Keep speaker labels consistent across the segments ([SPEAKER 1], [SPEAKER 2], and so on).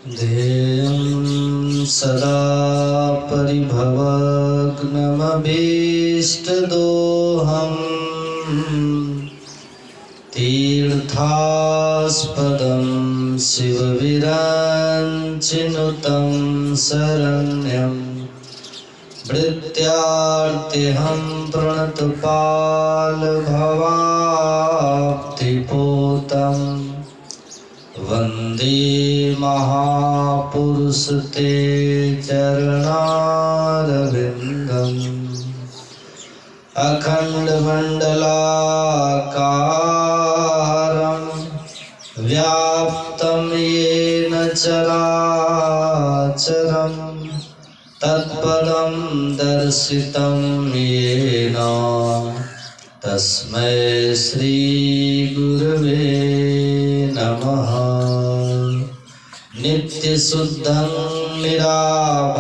[SPEAKER 1] ध्येयं सदा परिभवग्नमभीष्टदोहम् तीर्थास्पदं शिवविरञ्चिनुतं शरण्यं भृत्यार्तिहं प्रणतपालभवाब्धिपोतम् वन्दे महापुरुष ते चरणारविन्दम् अखण्डमण्डलाकारं व्याप्तं येन चराचरं तत्पदं दर्शितं येन तस्मै श्री गुरवे नमः। नित्यशुद्धं निराभासं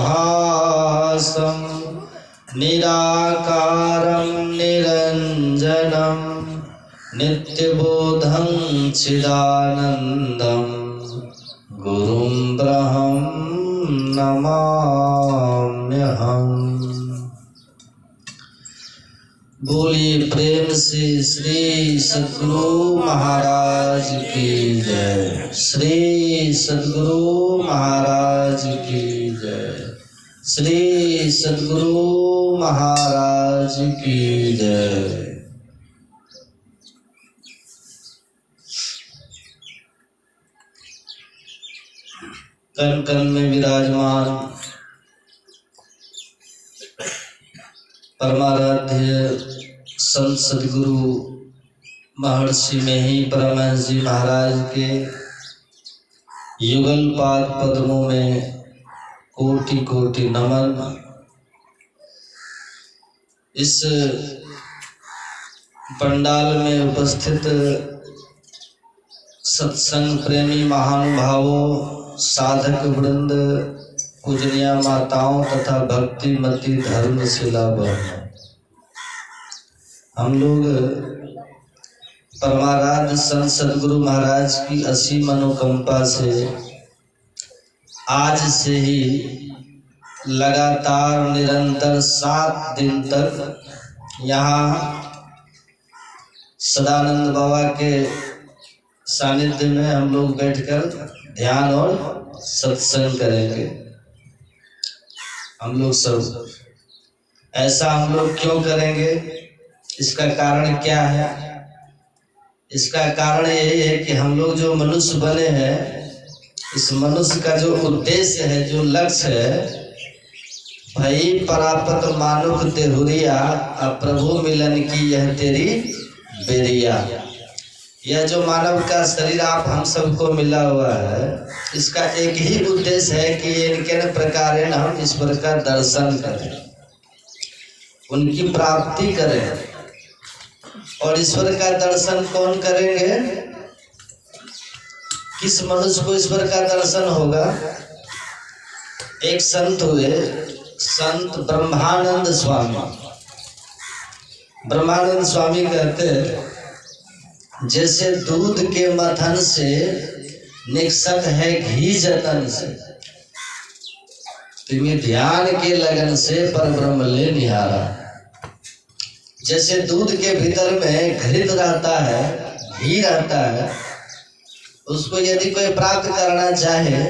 [SPEAKER 1] निराकारं निरञ्जनं नित्यबोधं चिदानन्दं गुरुं ब्रह्मं नमाम्यहम्। बोलिए प्रेम से श्री सद्गुरु महाराज की जय। श्री सद्गुरु महाराज की जय। श्री सद्गुरु महाराज की जय। कण कण में विराजमान परमाराध्य संत सद्गुरु महर्षि में ही परमहंस जी महाराज के युगल पाद पद्मों में कोटि कोटि नमन। इस पंडाल में उपस्थित सत्संग प्रेमी महानुभावों, साधक वृंद, पूजनिया माताओं तथा भक्तिमती धर्मशिला बहनों, हम लोग परमाराध्य संत सद्गुरु महाराज की असीम अनुकंपा से आज से ही लगातार निरंतर 7 दिन तक यहाँ सदानंद बाबा के सानिध्य में हम लोग बैठकर ध्यान और सत्संग करेंगे। हम लोग सब ऐसा हम लोग क्यों करेंगे, इसका कारण क्या है? इसका कारण यही है कि हम लोग जो मनुष्य बने हैं, इस मनुष्य का जो उद्देश्य है, जो लक्ष्य है, भई परापत मानुख देहुरिया, अब प्रभु मिलन की यह तेरी बेरिया। यह जो मानव का शरीर आप हम सबको मिला हुआ है, इसका एक ही उद्देश्य है कि इनके प्रकार हम ईश्वर का दर्शन करें, उनकी प्राप्ति करें। और ईश्वर का दर्शन कौन करेंगे? किस मनुष्य को ईश्वर का दर्शन होगा? एक संत हुए, संत ब्रह्मानंद स्वामी। ब्रह्मानंद स्वामी कहते हैं, जैसे दूध के मथन से निकसत है घी जतन से, तुम्हें ध्यान के लगन से परब्रह्म ले निहारा। जैसे दूध के भीतर में घृत रहता है, घी रहता है, उसको यदि कोई प्राप्त करना चाहे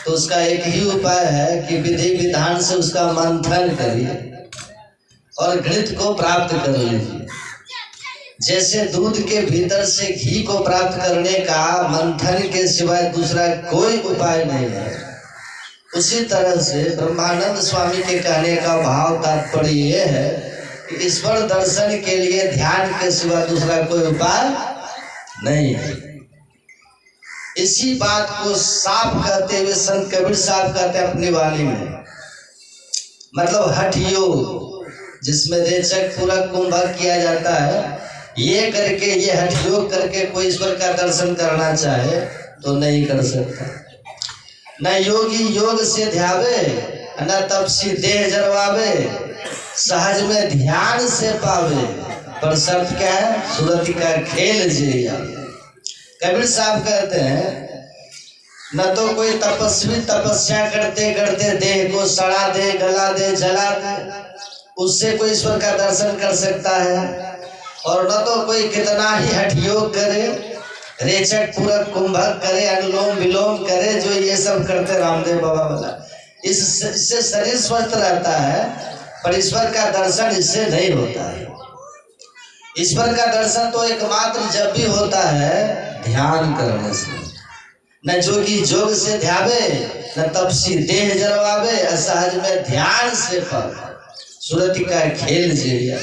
[SPEAKER 1] तो उसका एक ही उपाय है कि विधि विधान से उसका मंथन करिए और घृत को प्राप्त कर लीजिए। जैसे दूध के भीतर से घी को प्राप्त करने का मंथन के सिवाय दूसरा कोई उपाय नहीं है, उसी तरह से ब्रह्मानंद स्वामी के कहने का भाव तात्पर्य ये है कि ईश्वर दर्शन के लिए ध्यान के सिवा दूसरा कोई उपाय नहीं है। इसी बात को साफ कहते हुए संत कबीर साहब कहते हैं अपनी वाणी में, मतलब हठ योग, जिसमें रेचक पूरक कुंभक किया जाता है, ये करके, ये हठ योग करके कोई ईश्वर का दर्शन करना चाहे तो नहीं कर सकता। न योगी योग से ध्यावे, न तपसी देह जरवावे, सहज में ध्यान से पावे, पर शर्त क्या है? सूरत का खेल जिया। कबीर साहब कहते हैं न तो कोई तपस्वी तपस्या करते करते देह को सड़ा दे, गला दे, जला दे, उससे कोई ईश्वर का दर्शन कर सकता है। और न तो कोई कितना ही हठ योग करे, रेचक पूरक कुंभक करे, अनुलोम विलोम करे, जो ये सब करते रामदेव बाबा वाला, इससे शरीर स्वस्थ रहता है, पर ईश्वर का दर्शन इससे नहीं होता है। ईश्वर का दर्शन तो एकमात्र जब भी होता है ध्यान करने से। न जोगी जोग से ध्यावे, न तपसी देह जरवावे, असहज में ध्यान से पर सुरति का खेल जिया।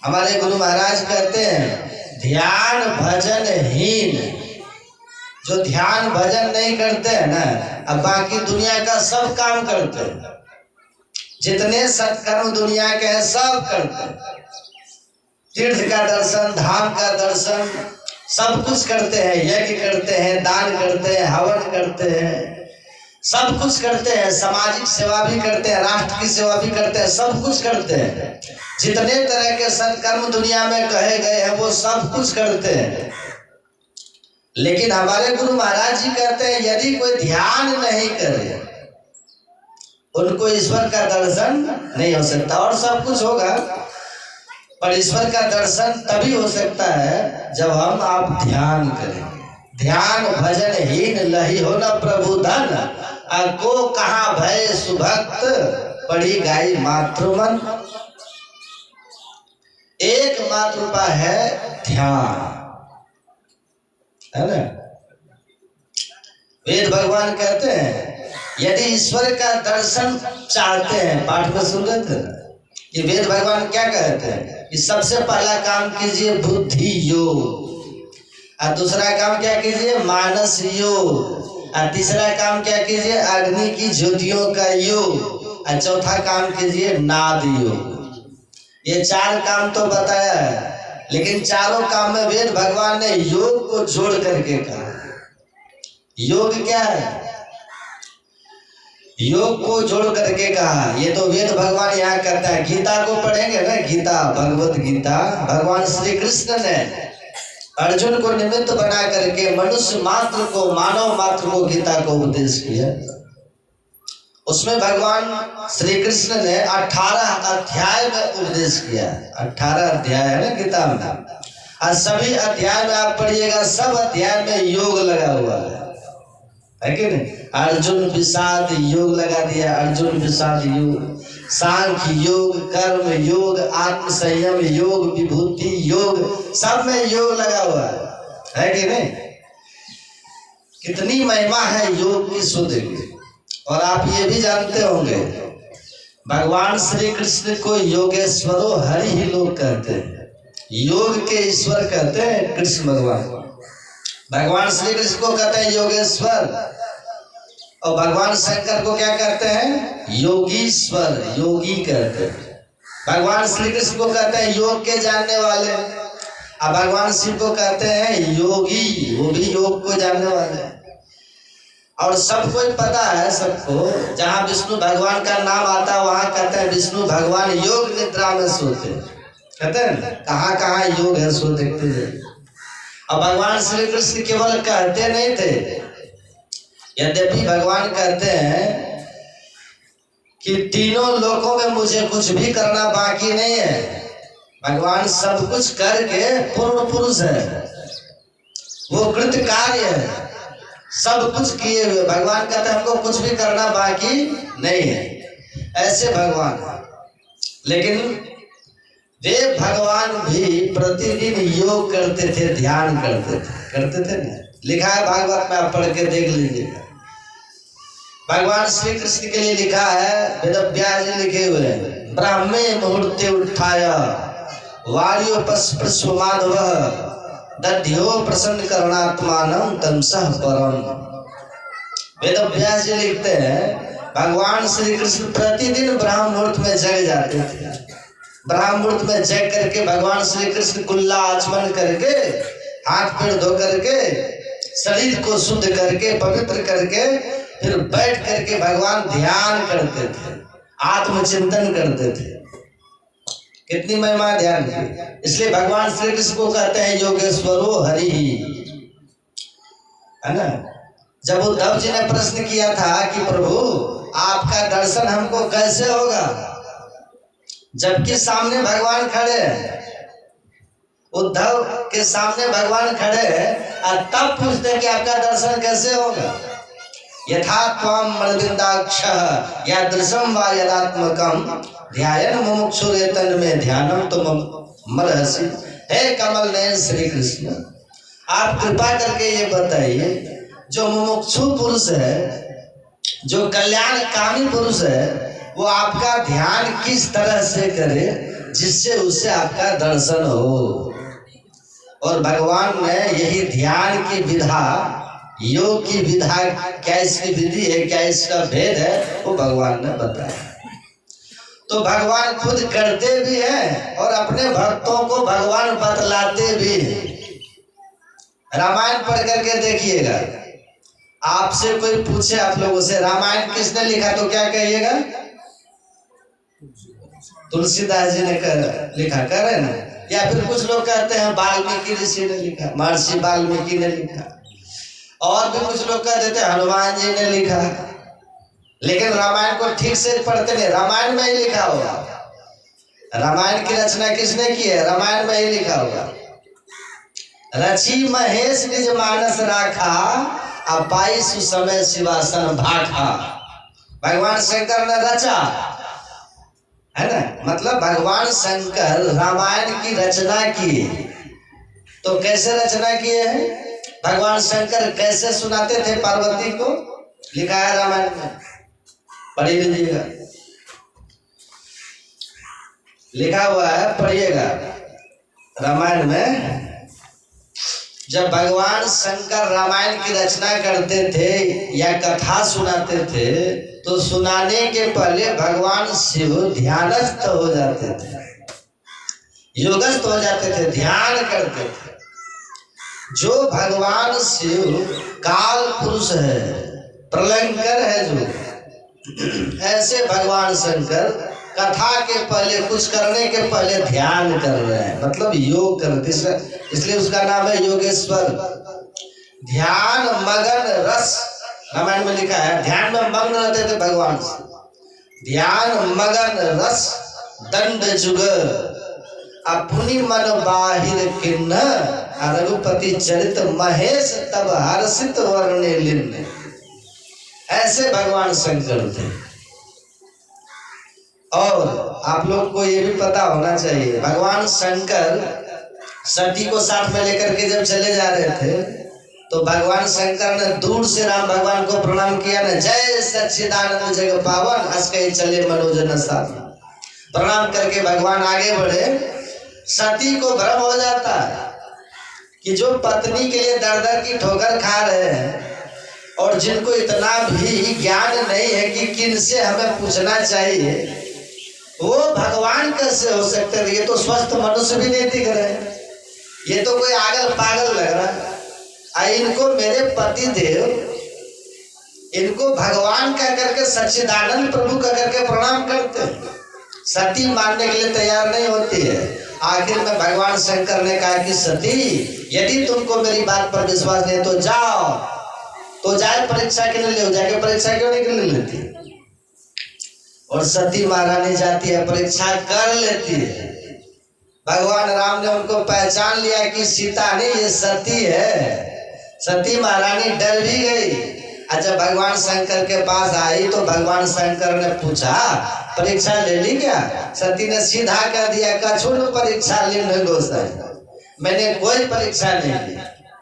[SPEAKER 1] हमारे गुरु महाराज कहते हैं ध्यान भजन हीन, जो ध्यान भजन नहीं करते हैं ना, अब बाकी दुनिया का सब काम करते हैं, जितने सत्कर्म दुनिया के हैं सब करते हैं, तीर्थ का दर्शन, धाम का दर्शन, सब कुछ करते हैं, यज्ञ करते हैं, दान करते हैं, हवन करते हैं, सब कुछ करते हैं, सामाजिक सेवा भी करते हैं, राष्ट्र की सेवा भी करते हैं, सब कुछ करते हैं, जितने तरह के सत्कर्म दुनिया में कहे गए हैं वो सब कुछ करते हैं। लेकिन हमारे गुरु महाराज जी कहते हैं यदि कोई ध्यान नहीं करे उनको ईश्वर का दर्शन नहीं हो सकता। और सब कुछ होगा पर ईश्वर का दर्शन तभी हो सकता है जब हम आप ध्यान करें। ध्यान भजन हीन लही हो न प्रभु धन, को कहाँ भय सुभक्त, पढ़ी गाई मातृमन। एकमात्र उपाय है ध्यान, है ना। वेद भगवान कहते हैं यदि ईश्वर का दर्शन चाहते हैं, पाठ में सुन रहे थे ना, कि वेद भगवान क्या कहते हैं कि सबसे पहला काम कीजिए बुद्धि योग, और दूसरा काम क्या कीजिए मानस योग, और तीसरा काम क्या कीजिए अग्नि की ज्योतियों का योग, और चौथा काम कीजिए नाद योग। ये 4 काम तो बताया है, लेकिन चारों काम में वेद भगवान ने योग को जोड़ करके कहा। योग क्या है? योग को जोड़ करके कहा। ये तो वेद भगवान यहाँ करता है। गीता को पढ़ेंगे ना, गीता, भगवत गीता, भगवान श्री कृष्ण ने अर्जुन को निमित्त बना करके मनुष्य मात्र को, मानव मात्र को गीता को उपदेश किया। उसमें भगवान श्री कृष्ण ने 18 अध्याय में उपदेश किया। 18 अध्याय है ना गीता में, और सभी अध्याय में आप पढ़िएगा, सब अध्याय में योग लगा हुआ है कि नहीं। अर्जुन विषाद योग लगा दिया, अर्जुन विषाद योग, सांख्य योग, कर्म योग, आत्म संयम योग, विभूति योग, सब में योग लगा हुआ है कि नहीं। कितनी महिमा है योग की शुद्ध की। और आप ये भी जानते होंगे भगवान श्री कृष्ण को योगेश्वरो हरि ही लोग कहते हैं। योग के ईश्वर कहते हैं कृष्ण भगवान। भगवान श्री कृष्ण को कहते हैं योगेश्वर, और भगवान शंकर को क्या कहते हैं योगीश्वर, योगी कहते हैं। भगवान श्री कृष्ण को कहते हैं योग के जानने वाले, और भगवान शिव को कहते हैं योगी, वो भी योग को जानने वाले। और सबको पता है, सबको जहाँ विष्णु भगवान का नाम आता है वहां कहते हैं विष्णु भगवान योग निद्रा में सोते, कहते हैं कहाँ कहाँ योग है सो देखते हैं। और भगवान श्री कृष्ण केवल कहते नहीं थे, यद्यपि भगवान कहते हैं कि तीनों लोकों में मुझे कुछ भी करना बाकी नहीं है। भगवान सब कुछ करके पूर्ण पुरुष है, वो कृत कार्य है, सब कुछ किए हुए। भगवान कहते हैं हमको कुछ भी करना बाकी नहीं है, ऐसे भगवान। लेकिन वे भगवान भी प्रतिदिन योग करते थे, ध्यान करते थे ना। लिखा है भागवत में, आप पढ़ के देख लीजिएगा। भगवान श्री कृष्ण के लिए लिखा है, वेदव्यास जी लिखे हुए हैं, ब्राह्मे मुहूर्ते उत्थाय वार्यो पस्पृशो माधव दध्यो प्रसन्न करणात्मानं तमसः परम। वेदव्यास जी लिखते हैं भगवान श्री कृष्ण प्रतिदिन ब्राह्म मुहूर्त में जग जाते थे। ब्राह्म मुहूर्त में जग करके भगवान श्री कृष्ण कुल्ला आचमन करके, हाथ पैर धो करके, शरीर को शुद्ध करके, पवित्र करके, फिर बैठ करके भगवान ध्यान करते थे, आत्मचिंतन करते थे। कितनी महिमा ध्यान की। इसलिए भगवान श्री कृष्ण को कहते हैं योगेश्वरो हरि, है ना। जब उद्धव जी ने प्रश्न किया था कि प्रभु आपका दर्शन हमको कैसे होगा, जबकि सामने भगवान खड़े हैं, उद्धव के सामने भगवान खड़े हैं और तब पूछते कि आपका दर्शन कैसे होगा। यथा त्वं मणिबिंदाक्षः यादृशं वा यदात्मकं ध्यायन् मुमुक्षुरे तन्मे ध्यानं तुमर्हसि। हे कमल नयन श्री कृष्ण, आप कृपा करके ये बताइए, जो मुमुक्षु पुरुष है, जो कल्याणकामी पुरुष है, वो आपका ध्यान किस तरह से करे जिससे उसे आपका दर्शन हो। और भगवान ने यही ध्यान की विधा, योग की विधा, क्या इसकी विधि है, क्या इसका भेद है, वो भगवान ने बताया। तो भगवान खुद करते भी हैं और अपने भक्तों को भगवान बतलाते भी हैं। रामायण पढ़ करके देखिएगा, आपसे कोई पूछे आप लोगों से रामायण किसने लिखा तो क्या कहिएगा? तुलसीदास जी ने लिखा, कह रहे ना। या फिर कुछ लोग कहते हैं वाल्मीकि ऋषि ने लिखा, महर्षि वाल्मीकि ने लिखा, और भी कुछ लोग कह देते हैं हनुमान जी ने लिखा। लेकिन रामायण को ठीक से पढ़ते नहीं, रामायण में ही लिखा होगा। रामायण की रचना किसने की है? रामायण में ही लिखा होगा। रची महेश निज मानस राखा, अपाई सुसमय शिवासन भाखा। भगवान शंकर ने रचा है ना, मतलब भगवान शंकर रामायण की रचना की। तो कैसे रचना किए हैं? भगवान शंकर कैसे सुनाते थे पार्वती को, लिखा है रामायण में, पढ़ लीजिएगा, लिखा हुआ है, पढ़िएगा। रामायण में जब भगवान शंकर रामायण की रचना करते थे या कथा सुनाते थे, तो सुनाने के पहले भगवान शिव ध्यानस्थ हो जाते थे, योगस्थ हो जाते थे, ध्यान करते थे। जो भगवान शिव काल पुरुष है, प्रलंकर है, जो ऐसे भगवान शंकर कथा के पहले, कुछ करने के पहले ध्यान कर रहे हैं, मतलब योग करते, इसलिए उसका नाम है योगेश्वर। ध्यान मगन रस, रामायण में लिखा है, ध्यान में मग्न रहते थे भगवान। ध्यान मगन रस दंड जुग अपनी मन बाहिर किन्न, रघुपति चरित महेश तब हर्षित वर्णे लिन्न। ऐसे भगवान शंकर थे। और आप लोग को ये भी पता होना चाहिए, भगवान शंकर सती को साथ में लेकर के जब चले जा रहे थे, तो भगवान शंकर ने दूर से राम भगवान को प्रणाम किया ना, जय सच्चिदानंद जग पावन अस्कै चले मनोजन साथ। प्रणाम करके भगवान आगे बढ़े। सती को भ्रम हो जाता है कि जो पत्नी के लिए दर दर की ठोकर खा रहे हैं और जिनको इतना भी ज्ञान नहीं है कि किन से हमें पूछना चाहिए, वो भगवान कैसे हो सकते हैं? ये तो स्वस्थ मनुष्य भी नहीं दिख रहे, ये तो कोई आगल पागल लग रहा है। इनको मेरे पति देव, इनको भगवान कह करके, सच्चिदानंद प्रभु कह करके प्रणाम करते हैं। सती मानने के लिए तैयार नहीं होती है। आखिर में भगवान शंकर ने कहा कि सती, यदि तुमको मेरी बात पर विश्वास नहीं तो जाओ, तो जाए परीक्षा के लिए, जाके परीक्षा क्यों नहीं कर लेती? और सती महारानी जाती है, परीक्षा कर लेती है। भगवान राम ने उनको पहचान लिया कि सीता नहीं, ये सती है। सती महारानी डर भी गई। जब भगवान शंकर के पास आई तो भगवान शंकर ने पूछा, परीक्षा ले ली क्या? सती ने सीधा कह दिया, कछुन परीक्षा ली गोसाई, मैंने कोई परीक्षा नहीं ली।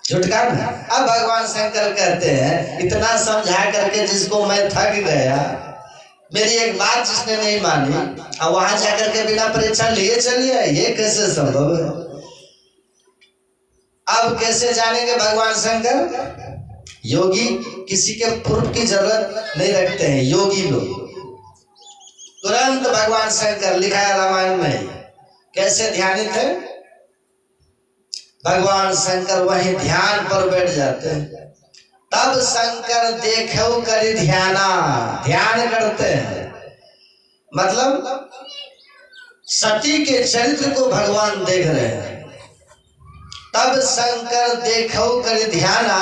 [SPEAKER 1] झुटका ना। अब भगवान शंकर कहते हैं, इतना समझा करके जिसको मैं थक गया, मेरी एक बात जिसने नहीं मानी, अब वहां जाकर के बिना परीक्षा लिए चलिए, ये कैसे संभव है? अब कैसे जानेंगे भगवान शंकर? योगी किसी के प्रूफ की जरूरत नहीं रखते हैं, योगी लोग। तुरंत भगवान शंकर, लिखा है रामायण में, कैसे ध्यानित है? भगवान शंकर वहीं ध्यान पर बैठ जाते हैं। तब शंकर देखो करी ध्याना, ध्यान करते हैं, मतलब सती के चरित्र को भगवान देख रहे हैं। तब शंकर देखो करी ध्याना,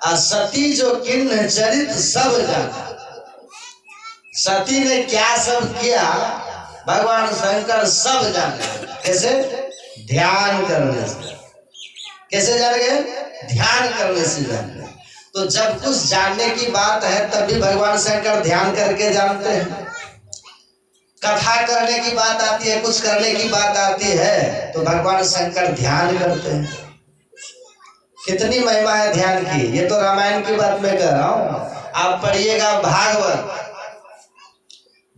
[SPEAKER 1] सती जो किन्न चरित सब जाना। सती ने क्या सब किया भगवान शंकर सब जाने। कैसे? ध्यान करने से। कैसे जान गए? ध्यान करने से जान गए। तो जब कुछ जानने की बात है तब भी भगवान शंकर ध्यान करके जानते हैं। कथा करने की बात आती है, कुछ करने की बात आती है तो भगवान शंकर ध्यान करते हैं। कितनी महिमा है ध्यान की। ये तो रामायण की बात मैं कह रहा हूँ। आप पढ़िएगा भागवत।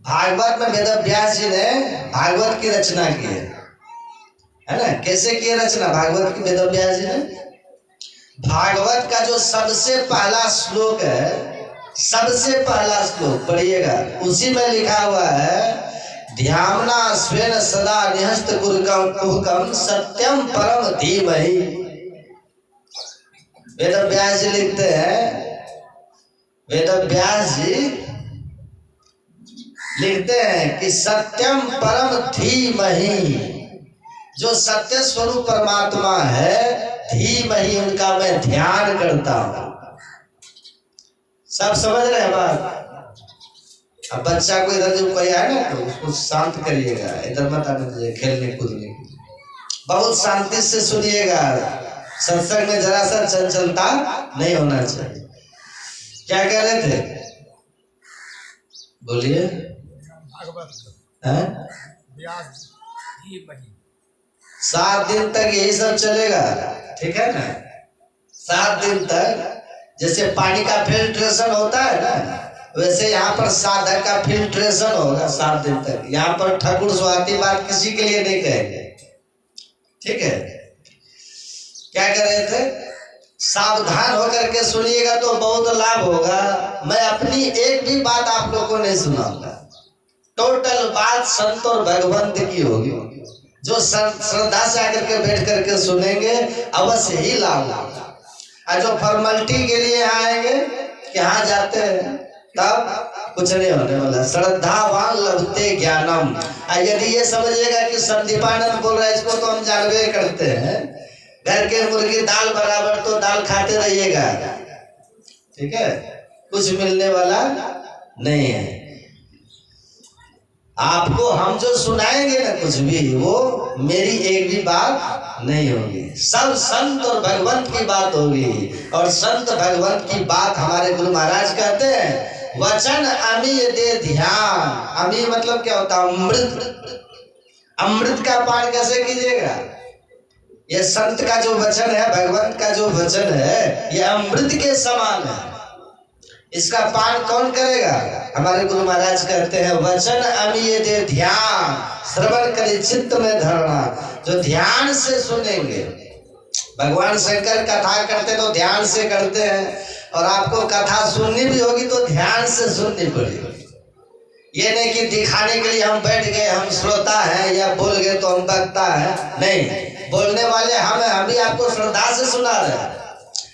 [SPEAKER 1] भागवत में वेद व्यास जी ने भागवत की रचना की है ना। कैसे की रचना भागवत की वेद व्यास जी ने? भागवत का जो सबसे पहला श्लोक है, सबसे पहला श्लोक पढ़िएगा, उसी में लिखा हुआ है ध्यामना स्वेन सदा निहस्त कुहकम सत्यम परम धीमहि। वेद व्यास जी लिखते हैं, वेद व्यास जी लिखते हैं कि सत्यम परम धीमहि, जो सत्य स्वरूप परमात्मा है, धीमहि उनका मैं ध्यान करता हूं। सब समझ रहे हैं बात? अब बच्चा को इधर जो कोई आए ना तो उसको शांत करिएगा, इधर मत आने दीजिए खेलने कूदने के। बहुत शांति से सुनिएगा। सत्संग में जरा सा चंचलता नहीं होना चाहिए। क्या कह रहे थे? बोलिए। 7 दिन तक यही सब चलेगा, ठीक है ना? 7 दिन तक जैसे पानी का फिल्ट्रेशन होता है ना, वैसे यहाँ पर साधक का फिल्ट्रेशन होगा 7 दिन तक। यहाँ पर ठाकुर स्वाति बात किसी के लिए नहीं कहेंगे, ठीक है? क्या कर रहे थे? सावधान होकर के सुनिएगा तो बहुत लाभ होगा। मैं अपनी एक भी बात आप लोगों को नहीं सुनाऊंगा। टोटल बात संत और भगवंत की होगी। जो श्रद्धा से आकर के बैठ करके सुनेंगे अवश्य ही लाभ होगा। और जो फॉर्मेलिटी के लिए आएंगे कि हाँ जाते हैं, तब कुछ नहीं होने वाला। श्रद्धावान लभते ज्ञानम। यदि ये समझिएगा कि संदीपानंद बोल रहा है, इसको तो हम जानवे करते हैं, घर के मुर्गी दाल बराबर, तो दाल खाते रहिएगा, ठीक है? कुछ मिलने वाला नहीं है। आपको हम जो सुनाएंगे ना कुछ भी, वो मेरी एक भी बात नहीं होगी, सब संत और भगवंत की बात होगी। और संत भगवंत की बात हमारे गुरु महाराज कहते हैं वचन अमी दे ध्यान। अमी मतलब क्या होता है? अमृत। अमृत का पान कैसे कीजिएगा? ये संत का जो वचन है, भगवंत का जो वचन है, ये अमृत के समान है। इसका पान कौन करेगा? हमारे गुरु महाराज कहते हैं वचन अमीय दे ध्यान, श्रवण करी चित्त में धरना। जो ध्यान से सुनेंगे, भगवान शंकर कथा करते तो ध्यान से करते हैं, और आपको कथा सुननी भी होगी तो ध्यान से सुननी पड़ेगी। ये नहीं कि दिखाने के लिए हम बैठ गए, हम श्रोता हैं, या बोल गए तो हम वक्ता है। नहीं, बोलने वाले हम भी आपको श्रद्धा से सुना रहे हैं।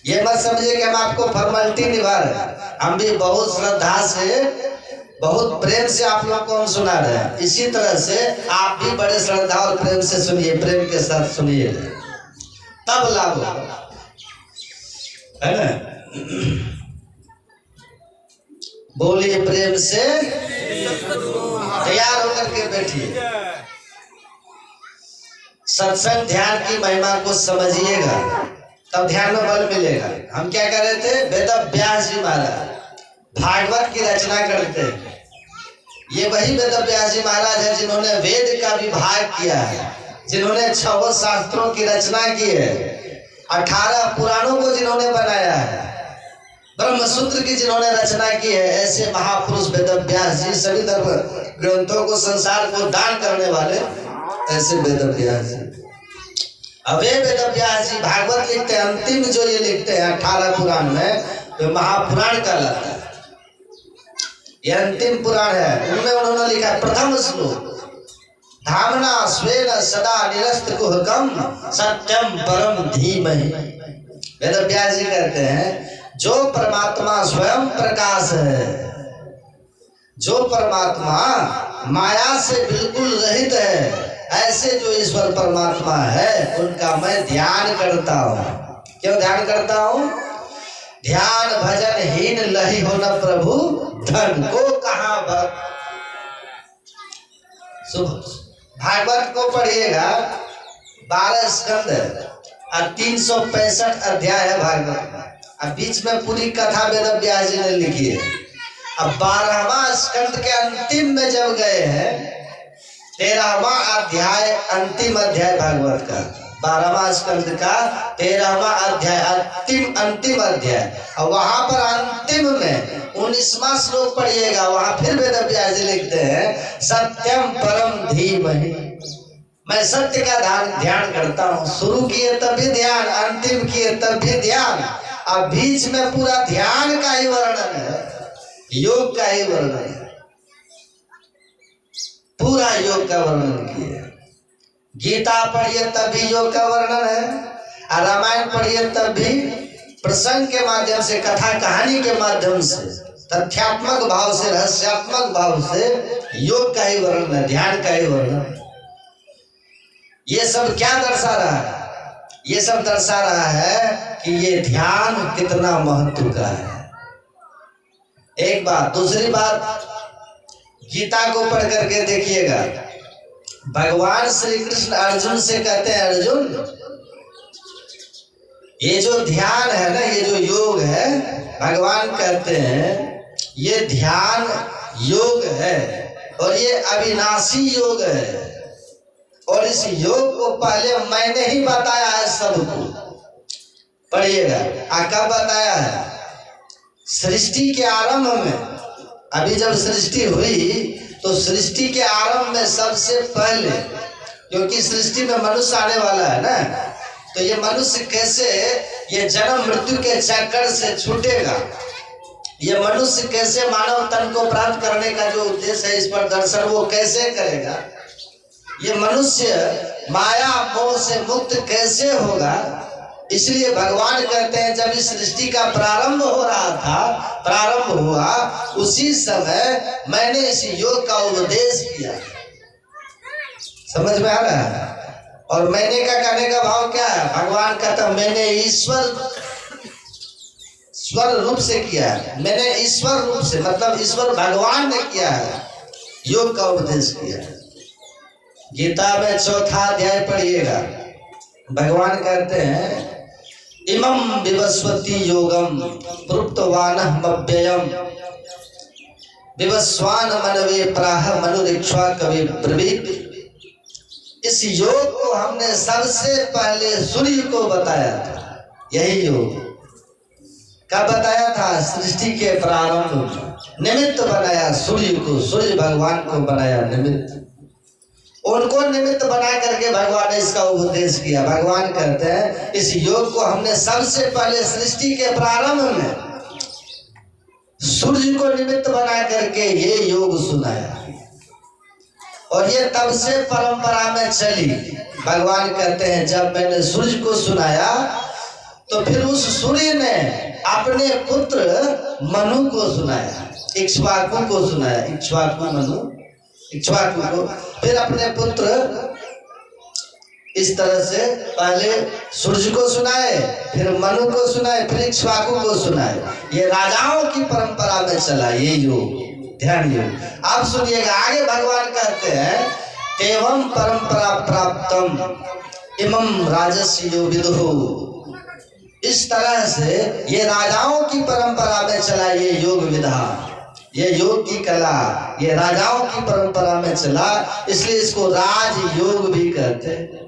[SPEAKER 1] ये मत समझिए कि हम आपको फॉर्मेलिटी निभा रहे हैं। हम भी बहुत श्रद्धा से, बहुत प्रेम से आप लोग को हम सुना रहे हैं। इसी तरह से आप भी बड़े श्रद्धा और प्रेम से सुनिए, प्रेम के साथ सुनिए, तब लाभ होगा, है ना? बोलिए प्रेम से, तैयार होकर के बैठिए। सत्संग ध्यान की महिमा को समझिएगा, तब ध्यान में बल मिलेगा। हम क्या कर रहे थे? वेद व्यास जी महाराज भागवत की रचना करते हैं। ये वही वेद व्यास जी महाराज है जिन्होंने वेद का विभाग किया है, जिन्होंने 6 शास्त्रों की रचना की है, 18 पुराणों को जिन्होंने बनाया है, ब्रह्मसूत्र की जिन्होंने रचना की है। ऐसे महापुरुष वेद व्यास जी, सभी धर्म ग्रंथों को, संसार को दान करने वाले ऐसे वेद व्यास जी। अब वेद व्यास जी भागवत लिखते हैं, अंतिम जो ये लिखते हैं 18 पुराण में, तो महापुराण कहलाता है। ये अंतिम पुराण है। उनमें उन्होंने लिखा प्रथम श्लोक धामना स्वेन सदा निरस्त कुहकम सत्यम परम धीमहि। वेद व्यास जी कहते हैं जो परमात्मा स्वयं प्रकाश है, जो परमात्मा माया से बिल्कुल रहित है, ऐसे जो ईश्वर परमात्मा है उनका मैं ध्यान करता हूँ। क्यों ध्यान करता हूँ? ध्यान भजन हीन लही हो न प्रभु धन को कहाँ भक्त। भागवत को पढ़िएगा, 12 स्कंद और 365 अध्याय है भागवत। अब बीच में पूरी कथा वेद व्यास जी ने लिखी है। अब 12वां स्कंद के अंतिम में जब गए हैं, 13वां अध्याय अंतिम अध्याय भागवत का, 12वां स्कंद का 13वां अध्याय अंतिम अध्याय, और वहां पर अंतिम में 19वां श्लोक पढ़िएगा। वहां फिर वेद व्यास जी लिखते हैं, सत्यम परम धीमहि, मैं सत्य का ध्यान करता हूँ। शुरू किए तब भी ध्यान, अंतिम किए तब भी ध्यान। अब बीच में पूरा ध्यान का ही वर्णन है, योग का ही वर्णन है, पूरा योग का वर्णन किया। गीता पढ़िए तब भी योग का वर्णन है, और रामायण पढ़िए तब भी प्रसंग के माध्यम से, कथा कहानी के माध्यम से, तथ्यात्मक भाव से, रहस्यात्मक भाव से योग का ही वर्णन है, ध्यान का ही वर्णन है। ये सब क्या दर्शा रहा है? ये सब दर्शा रहा है कि ये ध्यान कितना महत्व का है। एक बात। दूसरी बात, गीता को पढ़ करके देखिएगा, भगवान श्री कृष्ण अर्जुन से कहते हैं, अर्जुन ये जो ध्यान है ना, ये जो योग है, भगवान कहते हैं ये ध्यान योग है और ये अविनाशी योग है, और इस योग को पहले मैंने ही बताया है सबको। पढ़िएगा, कब बताया है? सृष्टि के आरंभ में। अभी जब सृष्टि हुई तो सृष्टि के आरंभ में सबसे पहले, क्योंकि सृष्टि में मनुष्य आने वाला है ना, तो ये मनुष्य कैसे ये जन्म मृत्यु के चक्कर से छूटेगा, ये मनुष्य कैसे मानव तन को प्राप्त करने का जो उद्देश्य है, इस पर दर्शन वो कैसे करेगा, ये मनुष्य माया मोह से मुक्त कैसे होगा। इसलिए भगवान कहते हैं जब इस सृष्टि का प्रारंभ हो रहा था, प्रारंभ हुआ, उसी समय मैंने इस योग का उपदेश किया। समझ में आ रहा है? और मैंने का कहने का भाव क्या है? भगवान कहता मैंने ईश्वर स्वर रूप से किया है, मैंने ईश्वर रूप से, मतलब ईश्वर भगवान ने किया है, योग का उपदेश किया है। गीता में 4था अध्याय पढ़िएगा, भगवान कहते हैं इमं विवस्वती योगम प्रोक्तवानः मव्ययम् विवस्वान मनवे प्राह मनुरिक्ष्वा कवि ब्रवीत। इस योग को हमने सबसे पहले सूर्य को बताया था। यही योग कब बताया था? सृष्टि के प्रारंभ में निमित्त बनाया सूर्य को, सूर्य भगवान को बनाया निमित्त, उनको निमित्त बना करके भगवान ने इसका उपदेश किया। भगवान कहते हैं इस योग को हमने सबसे पहले सृष्टि के प्रारंभ में सूर्य को निमित्त बना करके ये योग सुनाया, और ये तब से परंपरा में चली। भगवान कहते हैं जब मैंने सूर्य को सुनाया तो फिर उस सूर्य ने अपने पुत्र मनु को सुनाया, इक्ष्वाकु को सुनाया, इक्ष्वाकु मनु, इक्ष्वाकु को, फिर अपने पुत्र, इस तरह से पहले सूर्य को सुनाए, फिर मनु को सुनाए, फिर इक्ष्वाकु को सुनाए। ये राजाओं की परंपरा में चला ये योग, ध्यान योग। आप सुनिएगा आगे भगवान कहते हैं एवं परंपरा प्राप्तम इमं राजस्य विदुः। इस तरह से ये राजाओं की परंपरा में चला ये योग विधान, ये योग की कला, ये राजाओं की परंपरा में चला, इसलिए इसको राज योग भी कहते हैं।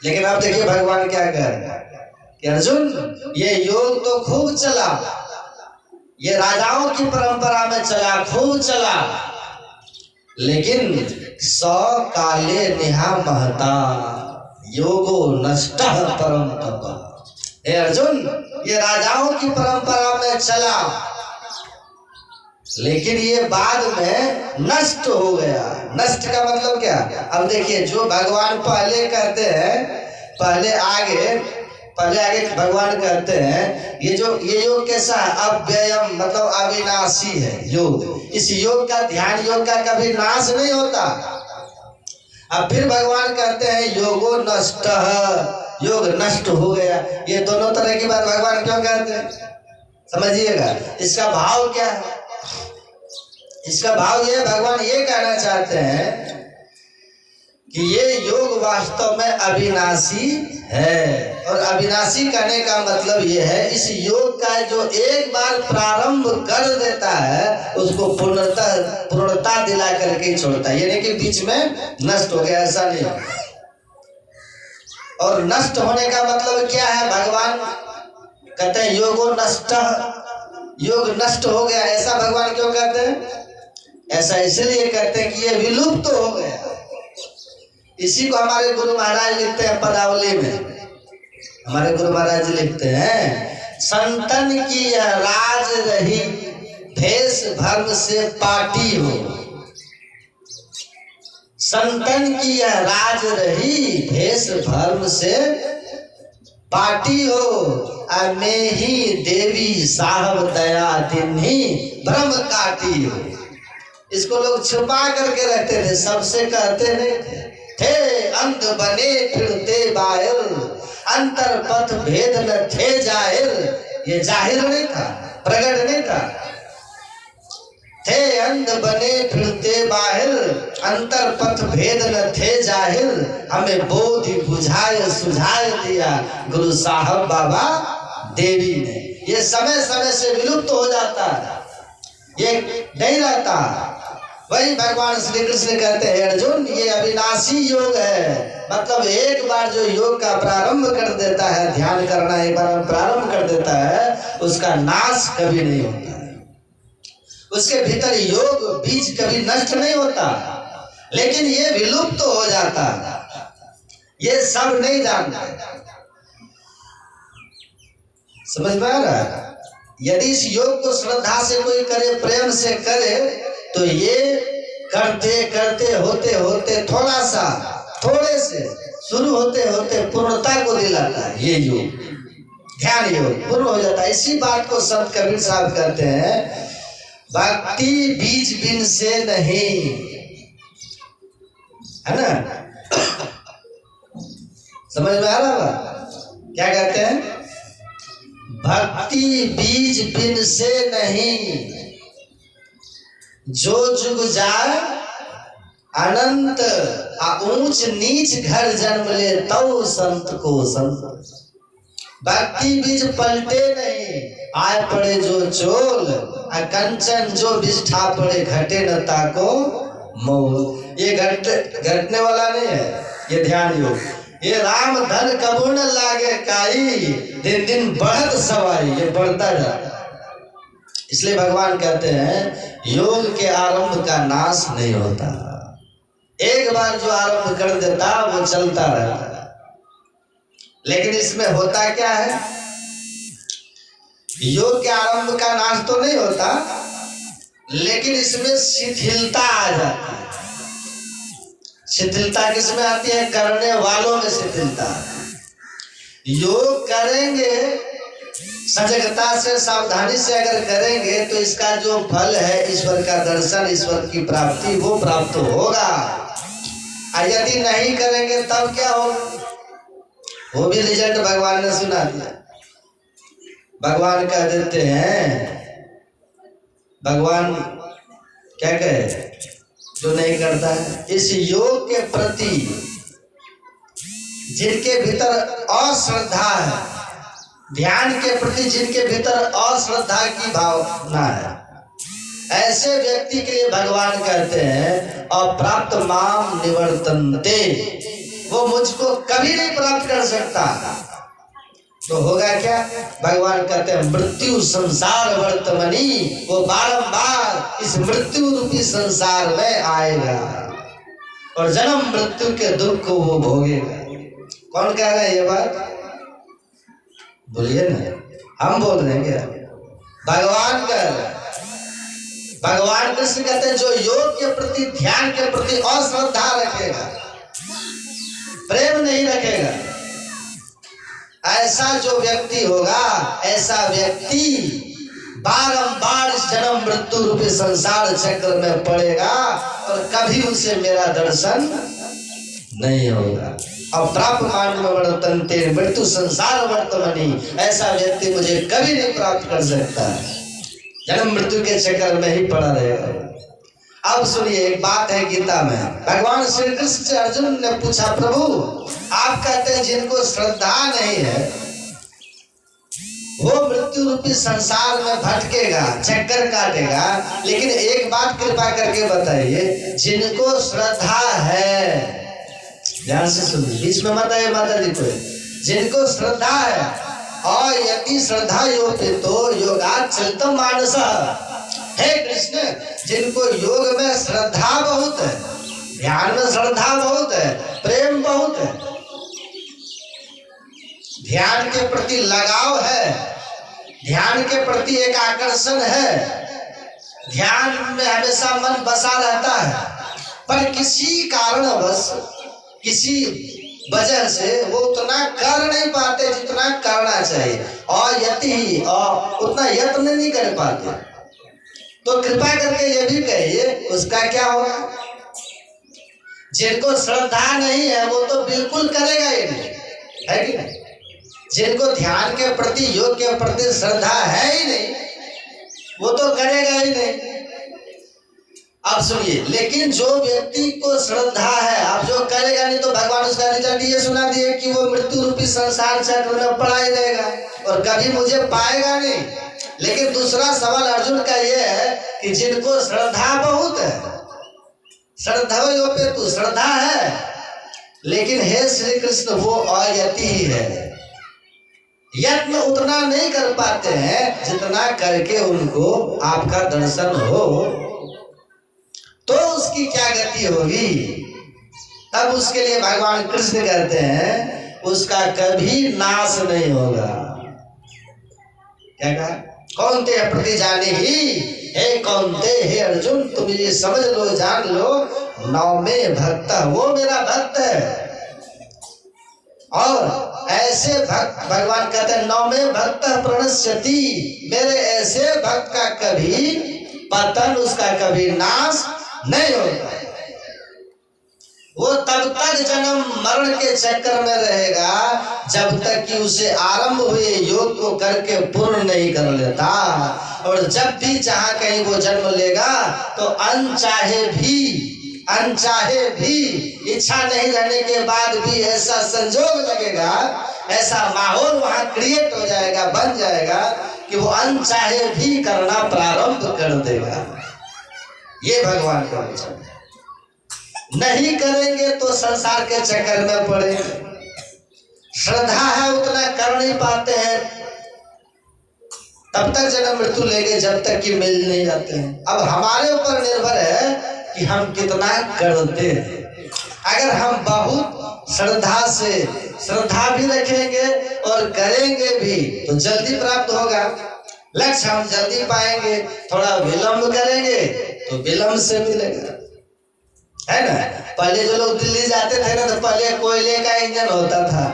[SPEAKER 1] लेकिन अब देखिए भगवान क्या कह रहे हैं कि अर्जुन ये योग तो खूब चला, ये राजाओं की परंपरा में चला, खूब चला, लेकिन 100 काले निहा महता योगो नष्टः परम तप। हे अर्जुन, ये राजाओं की परंपरा में चला, लेकिन ये बाद में नष्ट हो गया। नष्ट का मतलब क्या? अब देखिए जो भगवान पहले कहते हैं, पहले आगे भगवान कहते हैं ये योग कैसा है? अव्ययम, मतलब अविनाशी है योग। इस योग का, ध्यान योग का कभी नाश नहीं होता। अब फिर भगवान कहते हैं योगो नष्ट, योग नष्ट हो गया। ये दोनों तरह की बात भगवान क्यों कहते हैं? समझिएगा इसका भाव क्या है। इसका भाव ये, भगवान ये कहना चाहते हैं कि ये योग वास्तव में अविनाशी है। और अविनाशी कहने का मतलब ये है, इस योग का जो एक बार प्रारंभ कर देता है उसको पूर्णता दिला करके ही छोड़ता है, यानी कि बीच में नष्ट हो गया, ऐसा नहीं। और नष्ट होने का मतलब क्या है, भगवान कहते हैं योगो नष्ट, योग नष्ट हो गया, ऐसा भगवान क्यों कहते हैं? ऐसा इसलिए कहते हैं कि ये विलुप्त हो गया। इसी को हमारे गुरु महाराज लिखते हैं पदावली में। हमारे गुरु महाराज लिखते हैं, संतन की यह राज रही भेष भर्म से पाटी हो। संतन की यह राज रही भेष भर्म से पाटी हो। मैं ही देवी साहब दया तिन्ही भ्रम काटी हो। इसको लोग छुपा करके रखते थे, सबसे कहते नहीं थे। अंध बने फिरते बाहिर, अंतर पथ भेद न थे जाहिर। ये जाहिर नहीं था, प्रकट नहीं था। थे अंध बने फिरते बाहिर, अंतर पथ भेद न थे जाहिर। हमें बोधि बुझाए सुझाए दिया गुरु साहब बाबा देवी ने। ये समय समय से विलुप्त हो जाता है, ये नहीं रहता। वही भगवान श्री कृष्ण कहते हैं, अर्जुन ये अविनाशी योग है। मतलब एक बार जो योग का प्रारंभ कर देता है, ध्यान करना एक बार प्रारंभ कर देता है, उसका नाश कभी नहीं होता है। उसके भीतर योग बीज कभी नष्ट नहीं होता, लेकिन ये विलुप्त हो जाता है। ये सब नहीं जानते। समझ में आ रहा है? यदि इस योग को श्रद्धा से कोई करे, प्रेम से करे, तो ये करते करते होते होते थोड़े से शुरू होते होते पूर्णता को दिलाता है। ये योग, ध्यान योग पूर्ण हो जाता है। इसी बात को संत कबीर साहब कहते हैं, भक्ति बीज बिन से नहीं, है ना? समझ में आ रहा है? क्या कहते हैं? भक्ति बीज बिन से नहीं, जो जुग जाए अनंत ऊंच नीच घर जन्म ले तौ संत को संत। भक्ति बीज पलटे नहीं, आए पड़े जो चोल, कंचन जो विष्ठा पड़े घटे न ताको मोल। ये घटने वाला नहीं है, ये ध्यान योग। ये राम धन कबू न लागे काई, दिन दिन बढ़त सवाई, ये बढ़ता जाता। इसलिए भगवान कहते हैं योग के आरंभ का नाश नहीं होता। एक बार जो आरंभ कर देता वो चलता रहता। लेकिन इसमें होता क्या है, योग के आरंभ का नाश तो नहीं होता, लेकिन इसमें शिथिलता आ जाती है। शिथिलता किसमें आती है? करने वालों में शिथिलता। योग करेंगे सजगता से, सावधानी से अगर करेंगे तो इसका जो फल है, ईश्वर का दर्शन, ईश्वर की प्राप्ति, वो प्राप्त होगा। और यदि नहीं करेंगे तब क्या होगा? वो भी रिजल्ट भगवान ने सुना दिया। भगवान कह देते हैं, भगवान क्या कहे, जो नहीं करता है इस योग के प्रति, जिनके भीतर अश्रद्धा है, ध्यान के प्रति जिनके भीतर अश्रद्धा की भावना है, ऐसे व्यक्ति के लिए भगवान कहते हैं अप्राप्त माम निवर्तन्ते, वो मुझको कभी नहीं प्राप्त कर सकता। तो होगा क्या? भगवान कहते हैं मृत्यु संसार वर्तमनी, वो बारंबार इस मृत्यु रूपी संसार में आएगा और जन्म मृत्यु के दुख को वो भोगेगा। कौन कह रहा है ये बात? बोलिए ना, हम बोल रहे हैं क्या? भगवान कह रहे हैं। भगवान कृष्ण कहते हैं जो योग के प्रति, ध्यान के प्रति अश्रद्धा रखेगा, प्रेम नहीं रखेगा, ऐसा जो व्यक्ति होगा, ऐसा व्यक्ति बारंबार इस जन्म मृत्यु रूपी संसार चक्र में पड़ेगा और कभी उसे मेरा दर्शन नहीं होगा। अब प्राप्त मार्ग में वर्तन्ते मृत्यु संसार वर्तमनी, ऐसा व्यक्ति मुझे कभी नहीं प्राप्त कर सकता, जन्म मृत्यु के चक्कर में ही पड़ा रहेगा। अब सुनिए, एक बात है गीता में, भगवान श्री कृष्ण से अर्जुन ने पूछा, प्रभु आप कहते हैं जिनको श्रद्धा नहीं है वो मृत्यु रूपी संसार में भटकेगा, चक्कर काटेगा, लेकिन एक बात कृपा करके बताइए, जिनको श्रद्धा है, ध्यान से सुनिए, बीच में मत आइए माता जी को, जिनको श्रद्धा है, और यदि श्रद्धा योग तो योगात चलतम मानस, हे कृष्ण जिनको योग में श्रद्धा बहुत है, ध्यान में श्रद्धा बहुत है, प्रेम बहुत है, ध्यान के प्रति लगाव है, ध्यान के प्रति एक आकर्षण है, ध्यान में हमेशा मन बसा रहता है, पर किसी कारणवश किसी वजह से वो उतना कर नहीं पाते जितना करना चाहिए, और यति और उतना यत्न नहीं कर पाते, तो कृपा करके ये भी कहिए उसका क्या होगा। जिनको श्रद्धा नहीं है वो तो बिल्कुल करेगा ही नहीं, है कि नहीं। जिनको ध्यान के प्रति योग के प्रति श्रद्धा है ही नहीं वो तो करेगा ही नहीं। अब सुनिए, लेकिन जो व्यक्ति को श्रद्धा है, अब जो करेगा नहीं तो भगवान उसका रिजल्ट ये सुना दिए कि वो मृत्यु रूपी संसार चक्र में पड़ा ही रहेगा और कभी मुझे पाएगा नहीं। लेकिन दूसरा सवाल अर्जुन का ये है कि जिनको श्रद्धा बहुत है, श्रद्धा पे तू श्रद्धा है, लेकिन हे श्री कृष्ण वो अयति ही है, यत्न उतना नहीं कर पाते हैं जितना करके उनको आपका दर्शन हो, तो उसकी क्या गति होगी। तब उसके लिए भगवान कृष्ण कहते हैं उसका कभी नाश नहीं होगा। क्या कहा, कौनते प्रति जाने ही, हे कौनते, हे अर्जुन तुम ये समझ लो, जान लो, नौ में भक्त वो मेरा भक्त है। और ऐसे भक्त भगवान कहते हैं नौ में भक्त प्रणश्यति, मेरे ऐसे भक्त का कभी पतन, उसका कभी नाश नहीं होता। वो तब तक जन्म मरण के चक्कर में रहेगा जब तक कि उसे आरंभ हुए योग को करके पूर्ण नहीं कर लेता, और जब भी जहां कहीं वो जन्म लेगा तो अनचाहे भी इच्छा नहीं रहने के बाद भी ऐसा संजोग लगेगा, ऐसा माहौल वहां क्रिएट हो जाएगा, बन जाएगा कि वो अनचाहे भी करना प्रारंभ कर देगा। ये भगवान का वचन है। नहीं करेंगे तो संसार के चक्कर में पड़ेंगे, श्रद्धा है उतना कर नहीं पाते हैं, तब तक जन्म मृत्यु लेंगे जब तक कि मिल नहीं जाते हैं। अब हमारे ऊपर निर्भर है कि हम कितना करते हैं। अगर हम बहुत श्रद्धा से श्रद्धा भी रखेंगे और करेंगे भी तो जल्दी प्राप्त होगा, लक्ष्य हम जल्दी पाएंगे, थोड़ा विलंब करेंगे तो विलंब से मिलेगा, है ना। पहले जो लोग दिल्ली जाते थे ना तो पहले कोयले का इंजन होता था,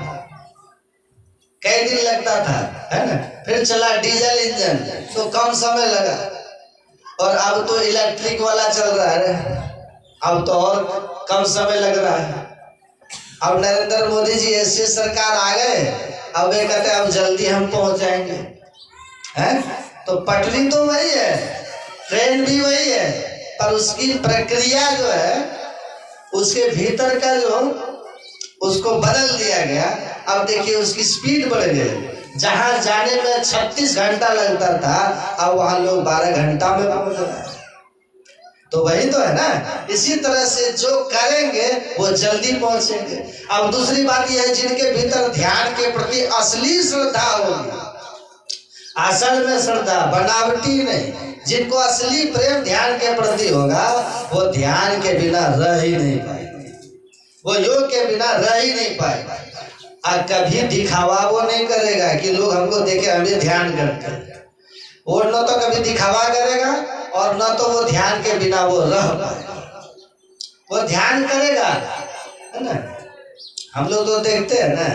[SPEAKER 1] कई दिन लगता था, है ना, फिर चला डीजल इंजन तो कम समय लगा, और अब तो इलेक्ट्रिक वाला चल रहा है, अब तो और कम समय लग रहा है। अब नरेंद्र मोदी जी ऐसी सरकार आ गए, अब ये कहते हैं अब जल्दी हम पहुंच जाएंगे, हैं। तो पटरी तो वही है, ट्रेन भी वही है, पर उसकी प्रक्रिया जो है, उसके भीतर का जो उसको बदल दिया गया। अब देखिए उसकी स्पीड बढ़ गई, जहां जाने में 36 घंटा लगता था अब वहां लोग 12 घंटा में पहुंच रहे हैं। तो वही तो है ना। इसी तरह से जो करेंगे वो जल्दी पहुंचेंगे। अब दूसरी बात यह है, जिनके भीतर ध्यान के प्रति असली श्रद्धा होगी, असल में श्रद्धा बनावटी नहीं, जिनको असली प्रेम ध्यान के प्रति होगा वो ध्यान के बिना रह ही नहीं पाएंगे, वो योग के बिना रह ही नहीं पाएगा। और कभी दिखावा वो नहीं करेगा कि लोग हमको देखे हमें ध्यान करते हैं, वो न तो कभी दिखावा करेगा और न तो वो ध्यान के बिना वो रह पाएगा। वो ध्यान करेगा, है ना। हम लोग तो देखते हैं ना,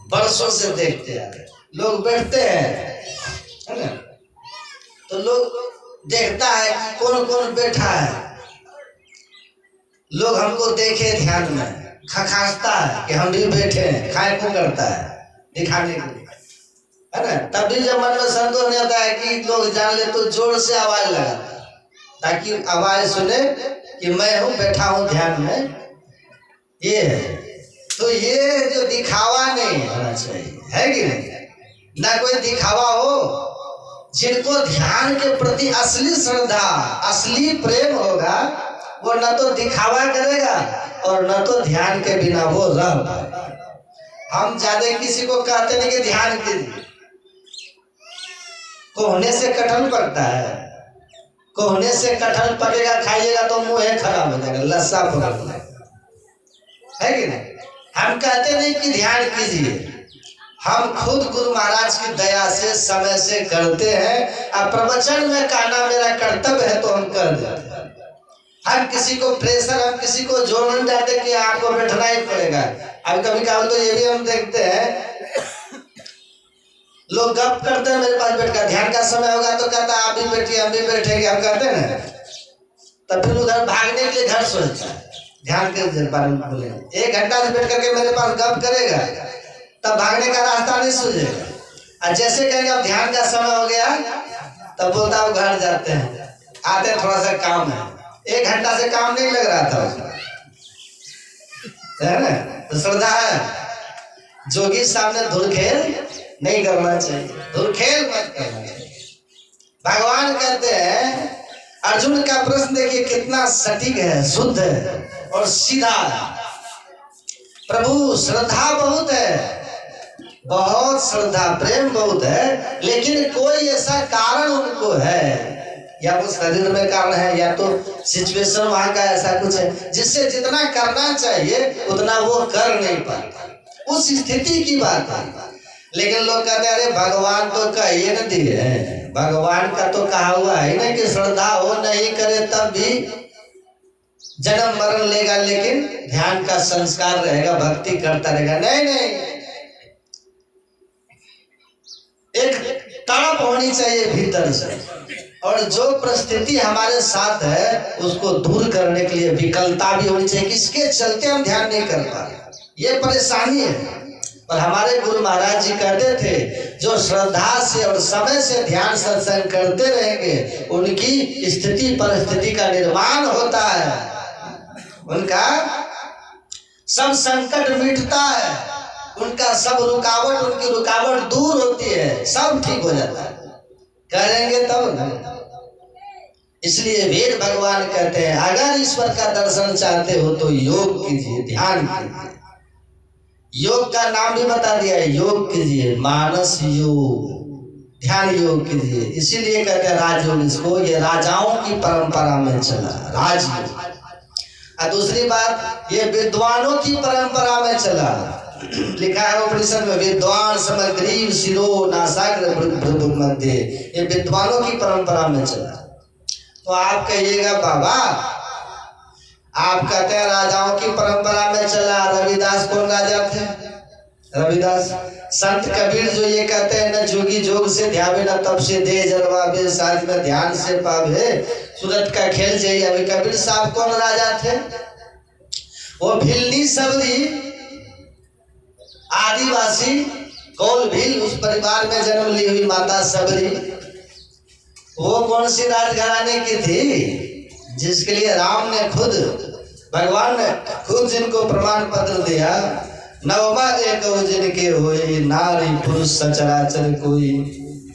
[SPEAKER 1] बरसों से देखते हैं, लोग बैठते हैं, है ना, तो लोग देखता है कि कौन कौन बैठा है, लोग हमको देखे ध्यान में, खखासता है कि हम भी बैठे हैं, खाए को करता है दिखाने के लिए, है ना। तभी जब मन में संतोष नहीं आता है कि लोग जान ले तो जोर से आवाज लगाता है ताकि आवाज सुने कि मैं हूं, बैठा हूं ध्यान में। ये है, तो ये जो दिखावा नहीं होना चाहिए, है कि नहीं, ना कोई दिखावा हो। जिनको ध्यान के प्रति असली श्रद्धा, असली प्रेम होगा, वो न तो दिखावा करेगा और न तो ध्यान के बिना वो रह पाए। हम ज्यादा किसी को कहते नहीं कि ध्यान कीजिए, कोहने से कटहल पकता है, कोहने से कटहल पकेगा, खाइएगा तो मुंह खराब हो जाएगा, लस्सा पकड़ जाएगा, है कि नहीं। हम कहते नहीं कि ध्यान कीजिए, हम खुद गुरु महाराज की दया से समय से करते हैं। अब प्रवचन में कहना मेरा कर्तव्य है तो हम कर देते हैं। हम किसी को प्रेशर, हम किसी को जोर नहीं डालते कि आपको बैठना ही पड़ेगा। अब कभी कभी तो ये भी हम देखते हैं, लोग गप करते हैं मेरे पास बैठकर, ध्यान का समय होगा तो कहता है आप भी बैठिए, हम भी बैठेंगे, हम कहते हैं ना, तब फिर उधर भागने के लिए घर सोचता है। ध्यान के बारे में बोले 1 घंटा से बैठ करके मेरे पास गप करेगा, तब भागने का रास्ता नहीं सूझेगा। और जैसे कहेंगे अब ध्यान का समय हो गया, तब बोलता है घर जाते हैं, आते हैं थोड़ा सा काम है। 1 घंटा से काम नहीं लग रहा था उसका, है ना। तो श्रद्धा है, जोगी सामने धुरखेल नहीं करना चाहिए, धुरखेल मत करना चाहिए। भगवान कहते हैं, अर्जुन का प्रश्न देखिए कितना सटीक है, शुद्ध है और सीधा है। प्रभु श्रद्धा बहुत है, बहुत श्रद्धा प्रेम बहुत है, लेकिन कोई ऐसा कारण उनको है, या वो शरीर में कारण है या तो सिचुएशन वहां का ऐसा कुछ है जिससे जितना करना चाहिए उतना वो कर नहीं पाता, उस स्थिति की बात है। लेकिन लोग कहते हैं अरे भगवान तो कहिए न दिए हैं, भगवान का तो कहा हुआ है ना कि श्रद्धा हो नहीं करे तब भी जन्म मरण लेगा, लेकिन ध्यान का संस्कार रहेगा, भक्ति करता रहेगा। नहीं नहीं, एक तड़प होनी चाहिए भीतर से, और जो परिस्थिति हमारे साथ है उसको दूर करने के लिए विकलता भी होनी चाहिए, किसके चलते हम ध्यान नहीं कर पा रहे, ये परेशानी है। और हमारे गुरु महाराज जी कहते थे जो श्रद्धा से और समय से ध्यान सत्संग करते रहेंगे उनकी स्थिति परिस्थिति का निर्माण होता है, उनका सब संकट मिटता है, उनका सब रुकावट, उनकी रुकावट दूर होती है, सब ठीक हो जाता है। करेंगे तब ना। इसलिए वेद भगवान कहते हैं अगर ईश्वर का दर्शन चाहते हो तो योग कीजिए, ध्यान कीजिए। योग का नाम भी बता दिया है, योग कीजिए, मानस योग, ध्यान योग कीजिए। इसीलिए कहते हैं राजयोग, इसको ये राजाओं की परंपरा में चला राजयोग। और दूसरी बात ये विद्वानों की परंपरा में चला, लिखा है उपनिषद में विद्वान समग्रीव शिरो नासाग्र मध्य, ये विद्वानों की परंपरा में चला। तो आप कहिएगा बाबा आप कहते हैं राजाओं की परंपरा में चला, रविदास कौन राजा थे? रविदास। संत कबीर जो ये कहते हैं न जोगी जोग से ध्यावे न तब से दे जलवावे, साज में ध्यान से पावे, सूरत का खेल चाहिए। अभी कबीर साहब कौन राजा थे? वो भिल्ली सबरी आदिवासी कौल भील उस परिवार में जन्म ली हुई माता सबरी, वो कौन सी राजघराने की थी जिसके लिए राम ने खुद, भगवान ने खुद जिनको प्रमाण पत्र दिया, नवमा एक जिनके हुए नारी पुरुष सचराचर कोई,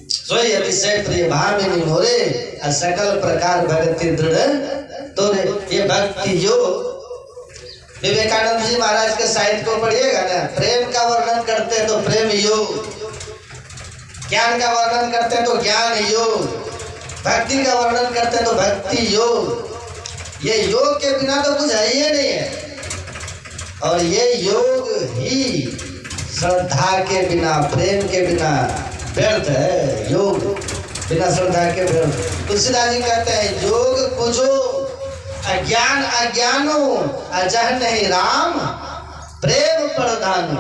[SPEAKER 1] सोई अतिशय प्रिय भामिनी मोरे, सकल प्रकार भक्ति दृढ़ तोरे। ये भक्ति योग विवेकानंद जी महाराज के साहित्य को पढ़िएगा ना, प्रेम का वर्णन करते हैं तो प्रेम योग, ज्ञान का वर्णन करते हैं तो ज्ञान योग, भक्ति का वर्णन करते हैं तो भक्ति योग। ये योग के बिना तो कुछ है ही नहीं है, और ये योग ही श्रद्धा के बिना, प्रेम के बिना व्यर्थ है। योग बिना श्रद्धा के व्यर्थ। तुलसीदास जी कहते हैं योग कुजो अज्ञान अज्ञानो अजह नहीं राम, प्रेम प्रधान।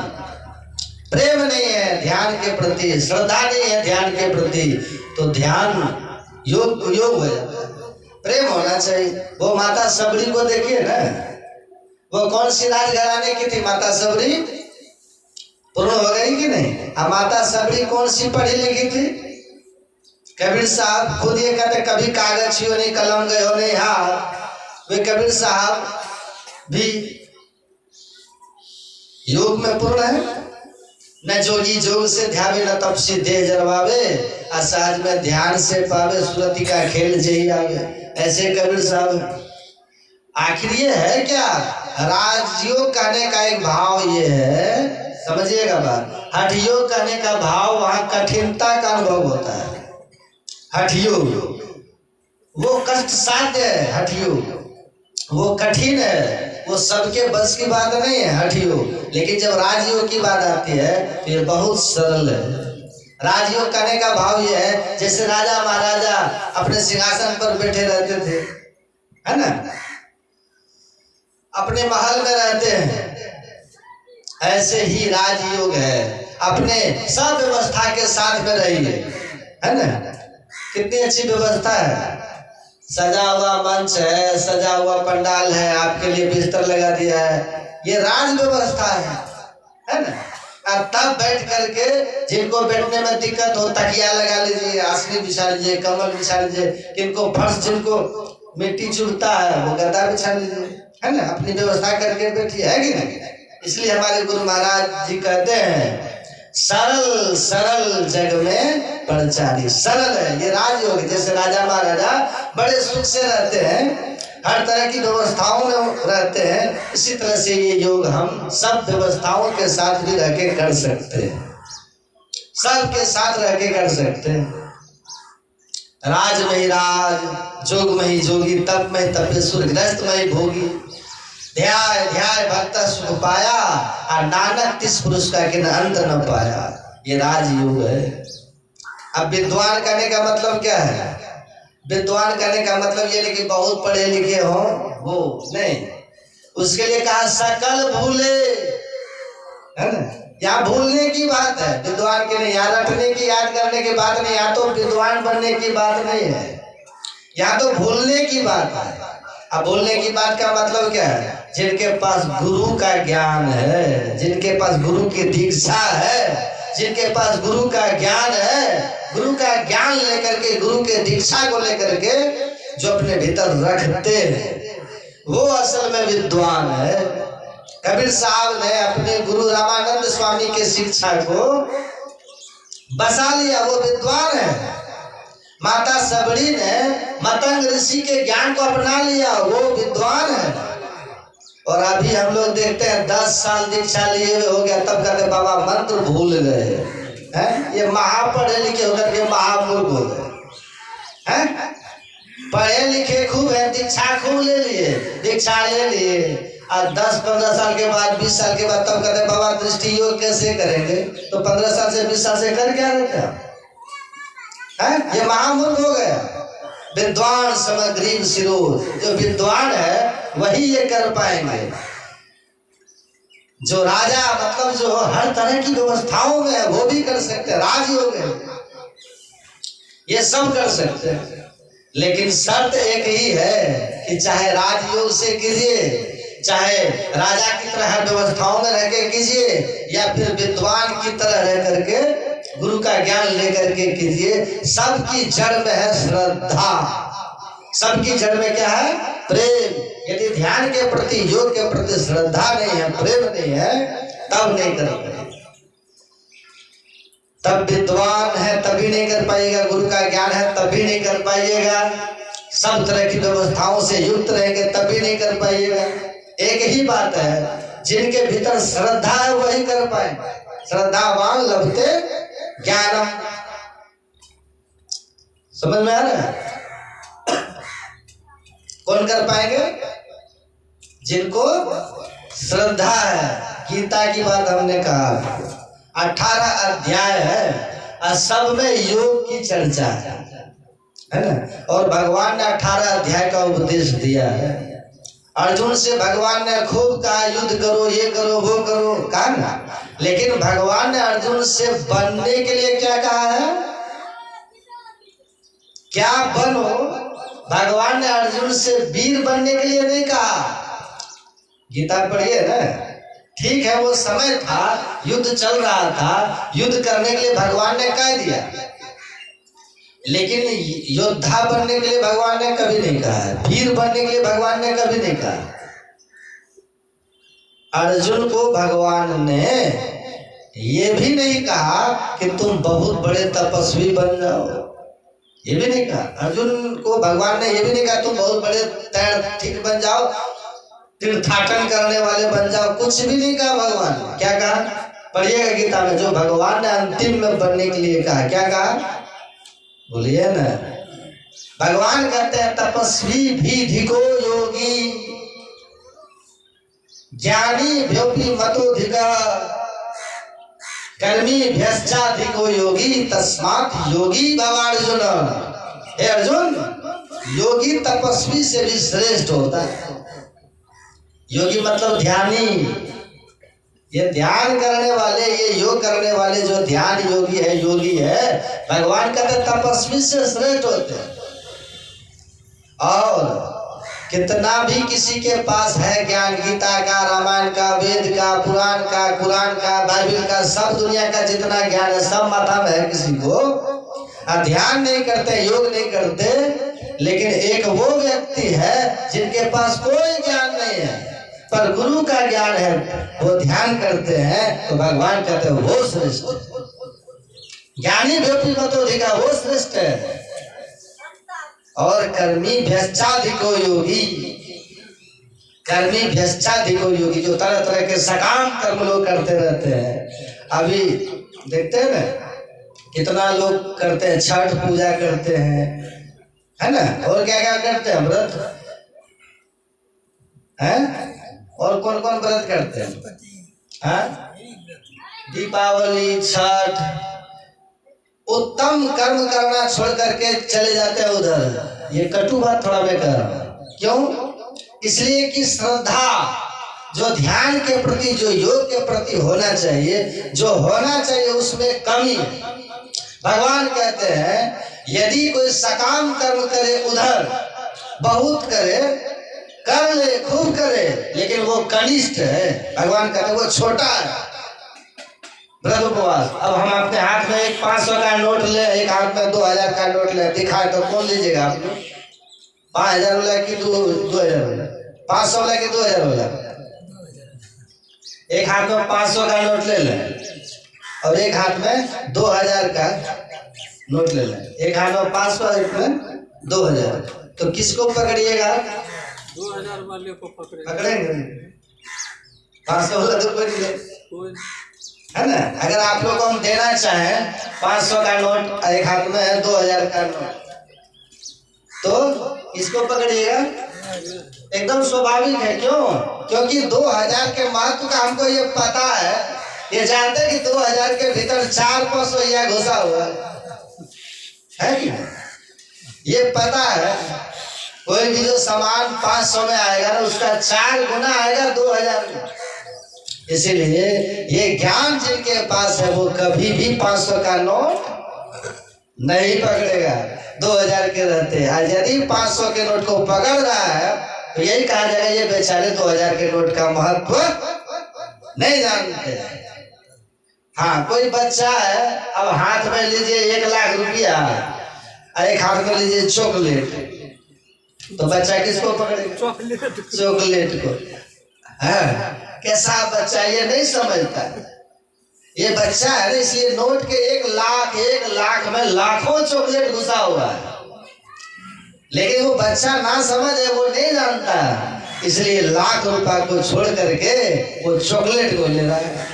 [SPEAKER 1] प्रेम नहीं है ध्यान के प्रति, श्रद्धा नहीं है ध्यान के प्रति, तो ध्यान योग योग हो जाता है। प्रेम होना चाहिए। वो माता सबरी को देखिए ना, वो कौन सी राजघराने की थी? माता सबरी पूर्ण हो गई कि नहीं? अब माता सबरी कौन सी पढ़ी लिखी थी? कबीर साहब खुद ये कहते कभी कागज छुओ नहीं, कलम गयो नहीं हाथ। वे कबीर साहब भी योग में पूर्ण है। न जोगी जोग से ध्यावे, न तपसी देह जरवावे, असहज में ध्यान से पावे, सुरति का खेल जही आवे। ऐसे कबीर साहब। आखिर ये है क्या? राजयोग कहने का एक भाव ये है, समझिएगा बात। हठ योग कहने का भाव वहां कठिनता का अनुभव होता है। हठ योग वो कष्ट साध्य है। हठ योग वो कठिन है, वो सबके बस की बात नहीं है हठ योग। लेकिन जब राजयोग की बात आती है तो ये बहुत सरल है। राजयोग करने का भाव ये है जैसे राजा महाराजा अपने सिंहासन पर बैठे रहते थे, है ना, अपने महल में रहते हैं, ऐसे ही राजयोग है। अपने सब व्यवस्था के साथ में रहिए, है ना। कितनी अच्छी व्यवस्था है, सजा हुआ मंच है, सजा हुआ पंडाल है, आपके लिए बिस्तर लगा दिया है, ये राज व्यवस्था है ना। और तब बैठ करके जिनको बैठने में दिक्कत हो तकिया लगा लीजिए, आसनी बिछा लीजिए, कम्बल बिछा लीजिए, किनको फर्श, जिनको मिट्टी चुभता है वो गद्दा बिछा लीजिए, है ना। अपनी व्यवस्था करके बैठिए, है कि नहीं। इसलिए हमारे गुरु महाराज जी कहते हैं सरल सरल जग में परचारी। सरल है ये राजयोग। जैसे राजा महाराजा बड़े सुख से रहते हैं, हर तरह की व्यवस्थाओं में रहते हैं, इसी तरह से ये योग हम सब व्यवस्थाओं के साथ भी रह के कर सकते हैं, सबके साथ रह के कर सकते हैं। राज में ही राज, जोग में ही जोगी, तप में ही तपेश्वर, गृहस्थ में ही भोगी, ध्याय ध्याय भक्त सुख पाया, और नानक तिस पुरुष का कि अंत न पाया। ये राजयोग है। अब विद्वान करने का मतलब क्या है? विद्वान करने का मतलब ये नहीं कि बहुत पढ़े लिखे हो, वो नहीं। उसके लिए कहा सकल भूले, है ना। यहाँ भूलने की बात है विद्वान के नहीं, यहाँ रटने की याद करने की बात नहीं, यहाँ तो विद्वान बनने की बात नहीं है, यहाँ तो भूलने की बात है। अब बोलने की बात का मतलब क्या है? जिनके पास गुरु का ज्ञान है, जिनके पास गुरु की दीक्षा है, जिनके पास गुरु का ज्ञान है, गुरु का ज्ञान लेकर के, गुरु के दीक्षा को लेकर के जो अपने भीतर रखते हैं, वो असल में विद्वान है। कबीर साहब ने अपने गुरु रामानंद स्वामी के शिक्षा को बसा लिया, वो विद्वान है। माता सबरी ने मतंग ऋषि के ज्ञान को अपना लिया, वो विद्वान है। और अभी हम लोग देखते हैं 10 साल दीक्षा लिए हुए हो गया, तब कहते बाबा मंत्र भूल गए हैं। ये महापढ़े लिखे होकर के महामूर्ख हो गए हैं। पढ़े लिखे खूब है, दीक्षा खूब ले लिए, दीक्षा ले लिए, और 10-15 साल के बाद, 20 साल के बाद तब कहते बाबा दृष्टि योग कैसे करेंगे? तो 15 साल से 20 साल से कर क्या रहता है? ये महामूर्ख हो गया। विद्वान समग्रीव सिरो, जो विद्वान है वही ये कर पाएंगे। जो राजा मतलब जो हर तरह की व्यवस्थाओं में है वो भी कर सकते हैं, राजयोग है, ये सब कर सकते हैं। लेकिन शर्त एक ही है कि चाहे राजयोग से कीजिए, चाहे राजा की तरह हर व्यवस्थाओं में रह के कीजिए, या फिर विद्वान की तरह रह करके गुरु का ज्ञान लेकर के कीजिए, सबकी जड़ में है श्रद्धा। सबकी जड़ में क्या है? प्रेम। यदि ध्यान के प्रति, योग के प्रति श्रद्धा नहीं है, प्रेम नहीं है, तब नहीं कर पाएगा। तब विद्वान है तभी नहीं कर पाइएगा, गुरु का ज्ञान है तभी नहीं कर पाइएगा, सब तरह की व्यवस्थाओं से युक्त रहेंगे तभी नहीं कर पाइएगा। एक ही बात है, जिनके भीतर श्रद्धा है वही कर पाएंगे। श्रद्धावान लभते ज्ञानम। समझ में आ रहा है? कौन कर पाएंगे? जिनको श्रद्धा है। गीता की बात हमने कहा, 18 अध्याय है और सब में योग की चर्चा है ना। और भगवान ने 18 अध्याय का उपदेश दिया है। अर्जुन से भगवान ने खूब कहा युद्ध करो, ये करो, वो करो, कहा ना। लेकिन भगवान ने अर्जुन से बनने के लिए क्या कहा है? क्या बनो। भगवान ने अर्जुन से वीर बनने के लिए नहीं कहा, गीता पढ़िए ना। ठीक है, वो समय था, युद्ध चल रहा था, युद्ध करने के लिए भगवान ने कह दिया, लेकिन योद्धा बनने के लिए भगवान ने कभी नहीं कहा है, वीर बनने के लिए भगवान ने कभी नहीं कहा। अर्जुन को भगवान ने ये भी नहीं कहा कि तुम बहुत बड़े तपस्वी बन जाओ, ये भी नहीं कहा। अर्जुन को भगवान ने ये भी नहीं कहा तुम बहुत बड़े तैर बन जाओ, तीर्थाटन करने वाले बन जाओ, कुछ भी नहीं कहा भगवान। क्या कहा? पढ़िएगा गीता में, जो भगवान ने अंतिम में बनने के लिए कहा, क्या कहा बोलिए ना। भगवान कहते हैं तपस्वी भी धिको योगी, ज्ञानी भ्योपि मतोधिका, कर्मी भ्यश्चाधिको योगी, तस्मात् योगी भवार्जुन। हे अर्जुन, योगी तपस्वी से भी श्रेष्ठ होता है। योगी मतलब ध्यानी, ये ध्यान करने वाले, ये योग करने वाले जो ध्यान योगी है, योगी है, भगवान कहते तपस्वी से श्रेष्ठ होते हैं। और कितना भी किसी के पास है ज्ञान, गीता का, रामायण का, वेद का, पुराण का, कुरान का, बाइबल का, सब दुनिया का जितना ज्ञान है सब माथा में है किसी को, ध्यान नहीं करते, योग नहीं करते। लेकिन एक वो व्यक्ति है जिनके पास कोई ज्ञान नहीं है पर गुरु का ज्ञान है, वो ध्यान करते हैं, तो भगवान कहते हैं वो श्रेष्ठ। ज्ञानी व्यक्ति मतोधिका, वो श्रेष्ठ है। और कर्मी भ्यश्चाधिको योगी, कर्मी भ्यश्चाधिको योगी, जो तरह तरह के सकाम कर्म लोग करते रहते हैं। अभी देखते हैं ना कितना लोग करते हैं, छठ पूजा करते हैं, है ना, और क्या क्या करते हैं, व्रत है, और कौन कौन व्रत करते हैं, दीपावली, छठ, उत्तम कर्म करना छोड़ करके चले जाते हैं उधर। ये कटु बात थोड़ा मैं कह रहा हूं, क्यों? इसलिए कि श्रद्धा जो ध्यान के प्रति, जो योग के प्रति होना चाहिए, जो होना चाहिए उसमें कमी है। भगवान कहते हैं यदि कोई सकाम कर्म करे, उधर बहुत करे, कर ले, खूब करे, लेकिन वो कनिष्ठ है, भगवान कहते हैं वो छोटा है। व्रत उपवास, अब हम अपने हाथ में एक 500 का नोट ले, एक हाथ में 2000 का नोट ले, दिखाए तो कौन लीजिएगा आप लोग? 5000 वाला कि 2000 वाला? 500 वाला कि 2000 वाला? एक हाथ में 500 का नोट ले लें और एक हाथ में 2000 का नोट ले लें, एक हाथ में 500, एक में 2000, तो किसको पकड़िएगा?
[SPEAKER 2] 2000 वाले को
[SPEAKER 1] पकड़ेंगे। 500 वाला तो कोई है ना। अगर आप लोग को हम देना चाहें 500 का नोट, एक हाथ में है 2000 का नोट, तो इसको पकड़िएगा। एकदम स्वाभाविक है, क्यों? क्योंकि 2000 के महत्व का हमको ये पता है, ये जानते हैं कि 2000 के भीतर 4 पैसा घुसा हुआ है कि ये पता है। कोई भी जो सामान 500 में आएगा ना, उसका 4 गुना आएगा 2000 में। इसीलिए ये ज्ञान जिनके पास है वो कभी भी 500 का नोट नहीं पकड़ेगा, 2000 के रहते हैं। यदि 500 के नोट को पकड़ रहा है तो यही कहा जाएगा ये बेचारे 2000 के नोट का महत्व नहीं जानते। हाँ, कोई बच्चा है, अब हाथ में लीजिए 1 लाख रुपया, एक हाथ में लीजिए चॉकलेट, तो बच्चा किसको पकड़ेगा? चॉकलेट को। हाँ, कैसा बच्चा, ये नहीं समझता। ये बच्चा है ना, इसलिए नोट के 1 लाख में लाखों चॉकलेट घुसा हुआ है, लेकिन वो बच्चा ना समझ है, वो नहीं जानता, इसलिए लाख रुपया को छोड़ करके वो चॉकलेट को ले रहा है।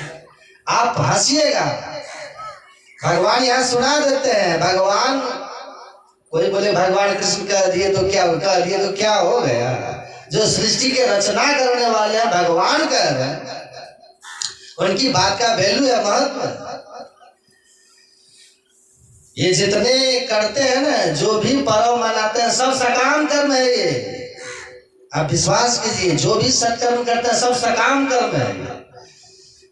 [SPEAKER 1] आप हंसिएगा, भगवान यहाँ सुना देते हैं। भगवान, कोई बोले भगवान कृष्ण कह दिए तो क्या हो गया? जो सृष्टि के रचना करने वाले हैं भगवान कह रहे हैं, उनकी बात का वैल्यू है, महत्व। ये जितने करते हैं ना, जो भी पर्व मनाते हैं, सब सकाम कर्म है। ये आप विश्वास कीजिए, जो भी सत्कर्म करते हैं सब सकाम कर्म है।